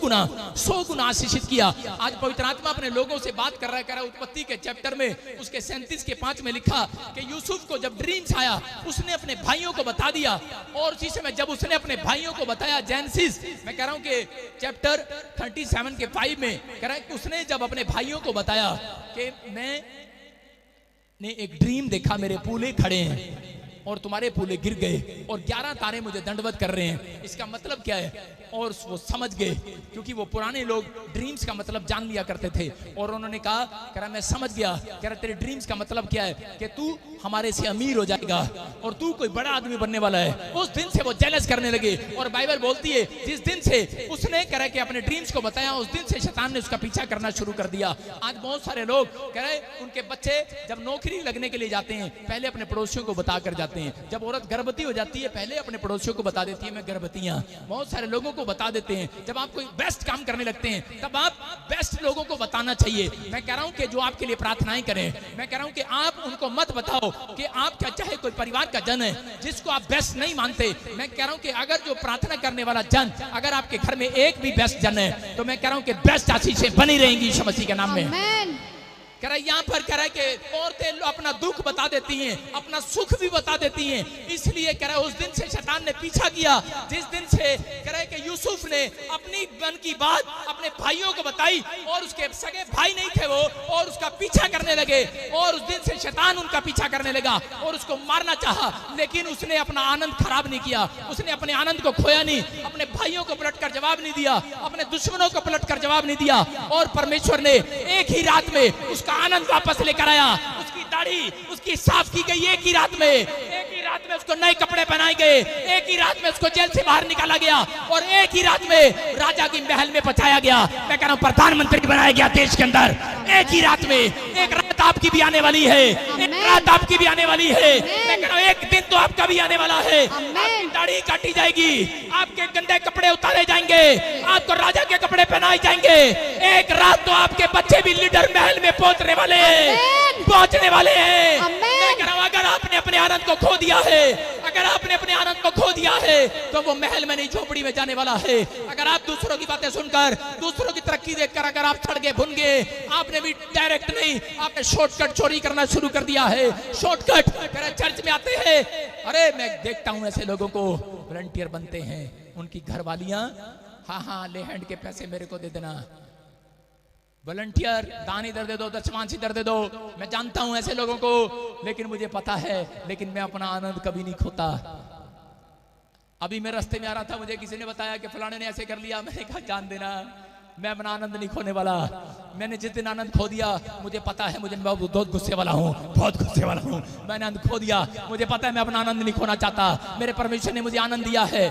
गुना आशीषित किया। आज पवित्र आत्मा अपने लोगों से बात कर रहा है। कह रहा है उत्पत्ति के चैप्टर में उसके 37 के 5 में लिखा कि यूसुफ को जब ड्रीम्स आया उसने अपने भाइयों को बता दिया, और उसी समय जब उसने अपने भाइयों को बताया, जेनेसिस मैं कह रहा हूं कि चैप्टर 37 के 5 में कह रहा है कि उसने जब अपने भाइयों को बताया कि मैंने एक ड्रीम देखा, मेरे पूले खड़े हैं और तुम्हारे पूले गिर गए और 11 तारे मुझे दंडवत कर रहे हैं, इसका मतलब क्या है? और वो समझ गए, क्योंकि वो पुराने लोग ड्रीम्स का मतलब जान लिया करते थे। और उन्होंने कहा, कह रहा मैं समझ गया, कह रहा तेरे ड्रीम्स का मतलब क्या है कि तू हमारे से अमीर हो जाएगा और तू कोई बड़ा आदमी बनने वाला है। उस दिन से वो जेलस करने लगे और बाइबल बोलती है जिस दिन से उसने कह रहा कि अपने ड्रीम्स को बताया, उस दिन से शैतान ने उसका पीछा करना शुरू कर दिया। आज बहुत सारे लोग कह रहे उनके बच्चे जब नौकरी लगने के लिए जाते हैं पहले अपने पड़ोसियों को बता कर जाते हैं। जब औरत गर्भवती हो जाती है पहले अपने पड़ोसियों को बता देती है मैं गर्भवती हूं। बहुत सारे लोगों को बता देते हैं। जब आप कोई बेस्ट काम करने लगते हैं तब आप बेस्ट लोगों को बताना चाहिए। मैं कह रहा हूं कि जो आपके लिए प्रार्थनाएं करें, मैं कह रहा हूं कि आप उनको मत बताओ कि आप क्या, चाहे कोई परिवार का जन है जिसको आप बेस्ट नहीं मानते, मैं कह रहा हूं कि अगर जो प्रार्थना करने वाला जन, अगर आपके घर में एक भी बेस्ट जन है तो मैं कह रहा हूं कि बेस्ट आशीषें बनी रहेंगी यीशु मसीह के नाम में। कह रहा है यहाँ पर कह रहा है कि औरतें अपना दुख बता देती हैं, अपना सुख भी बता देती हैं। इसलिए कह रहा है उस दिन से शैतान ने पीछा किया जिस दिन से कह रहा है कि यूसुफ ने अपनी मन की बात अपने भाइयों को बताई और उसके सगे भाई नहीं थे वो, और उसका पीछा करने लगे और उस दिन से शैतान उनका पीछा करने लगा और उसको मारना चाहा। लेकिन उसने अपना आनंद खराब नहीं किया, उसने अपने आनंद को खोया नहीं, अपने भाइयों को पलटकर जवाब नहीं दिया, अपने दुश्मनों को पलटकर जवाब नहीं दिया। और परमेश्वर ने एक ही रात में उसका आनंद वापस लेकर आया। उसकी दाढ़ी उसकी साफ की गई एक ही रात में, एक ही रात में उसको नए कपड़े पहनाए गए, एक ही रात में उसको जेल से बाहर निकाला गया और एक ही रात में राजा की महल में पहुंचाया गया। मैं कह रहा हूं प्रधानमंत्री बनाया गया देश के अंदर एक ही रात में। एक रात आपकी भी आने वाली है, एक रात आपकी भी आने वाली है। मैं कह रहा हूं एक दिन तो आपका भी आने वाला है। आपकी दाढ़ी काटी जाएगी, आपके गंदे कपड़े उतारे जाएंगे, आपको राजा के कपड़े पहनाए जाएंगे। एक रात तो आपके बच्चे भी लीडर महल में पहुंचने वाले हैं, पहुंचने वाले हैं। मैं कह रहा हूं अगर आपने अपने आनंद को खो दिया है, अगर आपने अपने आनंद को खो दिया है तो वो महल में नहीं झोपड़ी में जाने वाला है। अगर आप दूसरों की बातें सुनकर, दूसरों की तरक्की देखकर अगर आप सड़ गए भुन गए, आपने भी डायरेक्ट नहीं, आपने शॉर्टकट चोरी करना शुरू कर दिया है। शॉर्टकट चर्च में आते हैं, अरे मैं देखता हूं ऐसे लोगों को वॉलंटियर बनते हैं, उनकी घरवालियां हाँ ले हैंड के पैसे मेरे को दे देना, वॉलंटियर दान इधर दे दो, दशमांश इधर दे दो। मैं जानता हूं ऐसे लोगों को, लेकिन मुझे पता है, लेकिन मैं अपना आनंद कभी नहीं खोता। अभी मैं रास्ते में आ रहा था, मुझे किसी ने बताया कि फलाने ने ऐसे कर लिया। मैंने कहा जान देना, मैं अपना आनंद नहीं खोने वाला। मैंने जिस दिन आनंद खो दिया, मुझे पता है मुझे बहुत गुस्से वाला हूँ, बहुत गुस्से वाला हूँ। मैंने आनंद खो दिया, मुझे पता है मैं अपना आनंद नहीं खोना चाहता। मेरे परमेश्वर ने मुझे आनंद दिया है,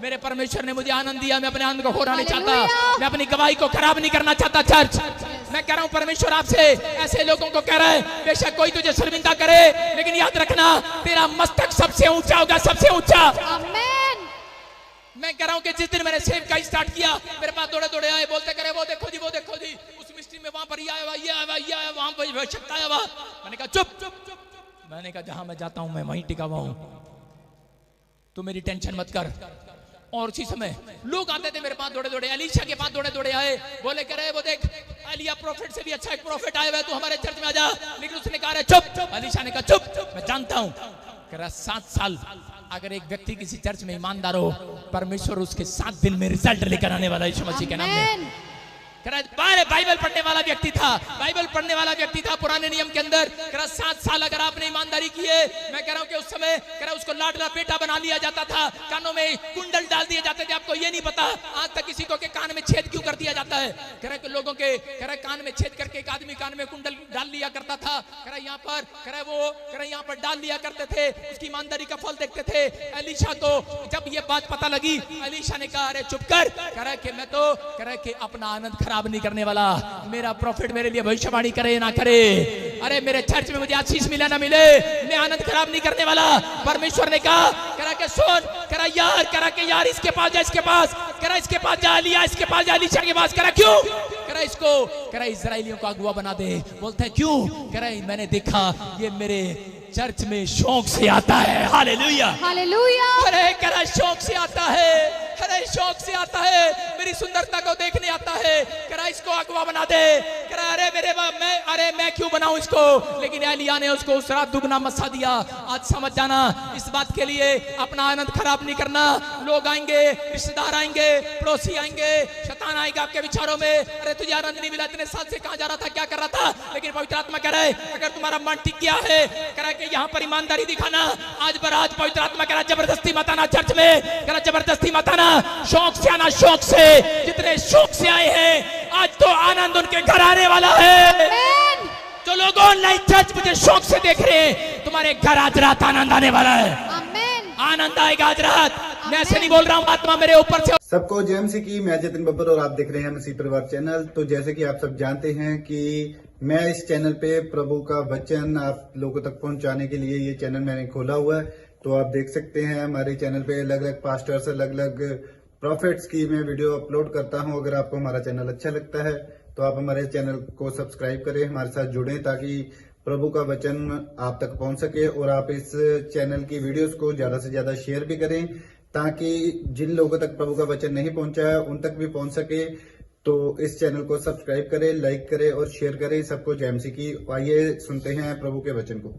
मेरे परमेश्वर ने मुझे आनंद दिया। मैं अपने आनंद को खोना नहीं चाहता, मैं अपनी गवाही को खराब नहीं करना चाहता। चर्च मैं कह रहा हूं परमेश्वर आपसे ऐसे लोगों को कह रहा है, बेशक कोई तुझे शर्मिंदा करे, लेकिन याद रखना तेरा मस्तक सबसे ऊंचा होगा, सबसे ऊंचा। आमीन। मैं कह रहा हूं कि जिस दिन मैंने सेव का स्टार्ट किया, मेरे पास दौड़े दौड़े आए, बोलते करे वो देखो जी, वो देखो जी, उस मिस्ट्री में वहां पर ये आया, ये आया, ये आया, वहां पर शक्ता आया। मैंने कहा चुप चुप चुप। मैंने कहा जहां मैं जाता हूं मैं वहीं टिका हुआ हूं, तू मेरी टेंशन मत कर। और उसी समय लोग आते थे मेरे पास दौड़े दौड़े, अलीशा के पास दौड़े दौड़े आए, बोले कह रहे वो देख एलिया प्रॉफिट से भी अच्छा एक प्रॉफिट आया हुआ है, तू हमारे चर्च में आ जा। लेकिन उसने कहा चुप, अलीशा ने कहा चुप, मैं जानता हूं। कह रहा 7 साल अगर एक व्यक्ति किसी चर्च में ईमानदार हो, परमेश्वर उसके 7 दिन में रिजल्ट लेकर आने वाला है यीशु मसीह के नाम में। बाइबल पढ़ने वाला व्यक्ति था, बाइबल पढ़ने वाला व्यक्ति था पुराने नियम के अंदर। 7 साल अगर आपने ईमानदारी की है, मैं कह रहा हूं कि उस समय उसको लाडला बेटा बना लिया जाता था, कानों में कुंडल डाल दिए जाते थे। आपको ये नहीं पता आज तक किसी को के कान में छेद क्यों कर दिया जाता है। कह रहे लोगों के कान में छेद करके एक आदमी कान में कुंडल डाल लिया करता था। यहाँ पर यहाँ पर डाल लिया करते थे, उसकी ईमानदारी का फल देखते थे। एलीशा को जब ये बात पता लगी, एलीशा ने कहा अरे चुप कर, कह रहा कि मैं तो अपना आनंद खराब नहीं करने वाला। मेरा प्रॉफिट मेरे लिए भविष्यवाणी करे ना करे, अरे मेरे चर्च में मुझे आशीष मिले ना मिले, मैं आनंद खराब नहीं करने वाला। परमेश्वर ने कहा कि सुन, यार इसके पास जा, इसके पास इसके पास जा, एलिया इसके पास जा, एलीशा के पास। क्यों? इसको इजराइलियों को अगुआ बना दे। बोलता है क्यों? मैंने देखा ये मेरे चर्च में शौक से आता है। Hallelujah, hallelujah. अरे शौक से आता है, अरे शौक से आता है, मेरी सुंदरता को देखने आता है। इसको अगवा बना दे। अरे मैं क्यों बनाऊं इसको? लेकिन एलिया ने उसको उस रात दुगना मसा दिया। आज समझ जाना, इस बात के लिए अपना आनंद खराब नहीं करना। लोग आएंगे, रिश्तेदार आएंगे, पड़ोसी आएंगे, शैतान आएगा आपके विचारों में। अरे तुझे आनंद नहीं मिला, इतने साल से कहां जा रहा था, क्या कर रहा था? लेकिन पवित्र आत्मा कह रहा है अगर तुम्हारा मन टिक गया है, कह रहा है कि यहाँ पर ईमानदारी दिखाना। आज बरात पवित्र आत्मा कह रहा है जबरदस्ती मत आना चर्च में, कह रहा जबरदस्ती मत आना, शौक से आना, शौक से। जितने शौक से आए हैं आज तो आनंद उनके घर आने वाला है। जो लोग ऑनलाइन चर्च मुझे शौक से देख रहे हैं, तुम्हारे घर आज रात आनंद आने वाला है। आनंद आएगा आज रात। मैं ऐसे नहीं बोल रहा हूँ, आत्मा मेरे ऊपर से। सबको जय मसीह की, मैं जतिन बब्बर और आप देख रहे हैं मसीह परिवार चैनल। तो जैसे कि आप सब जानते हैं कि मैं इस चैनल पे प्रभु का वचन आप लोगों तक पहुंचाने के लिए ये चैनल मैंने खोला हुआ है। तो आप देख सकते हैं हमारे चैनल पे अलग अलग पास्टर्स, अलग अलग प्रॉफिट्स की मैं वीडियो अपलोड करता हूं। अगर आपको हमारा चैनल अच्छा लगता है तो आप हमारे चैनल को सब्सक्राइब करें, हमारे साथ जुड़ें ताकि प्रभु का वचन आप तक पहुंच सके। और आप इस चैनल की वीडियोस को ज्यादा से ज्यादा शेयर भी करें ताकि जिन लोगों तक प्रभु का वचन नहीं पहुंचा है उन तक भी पहुंच सके। तो इस चैनल को सब्सक्राइब करें, लाइक करें और शेयर करें। सबको जय मसीह की। आइए सुनते हैं प्रभु के वचन को।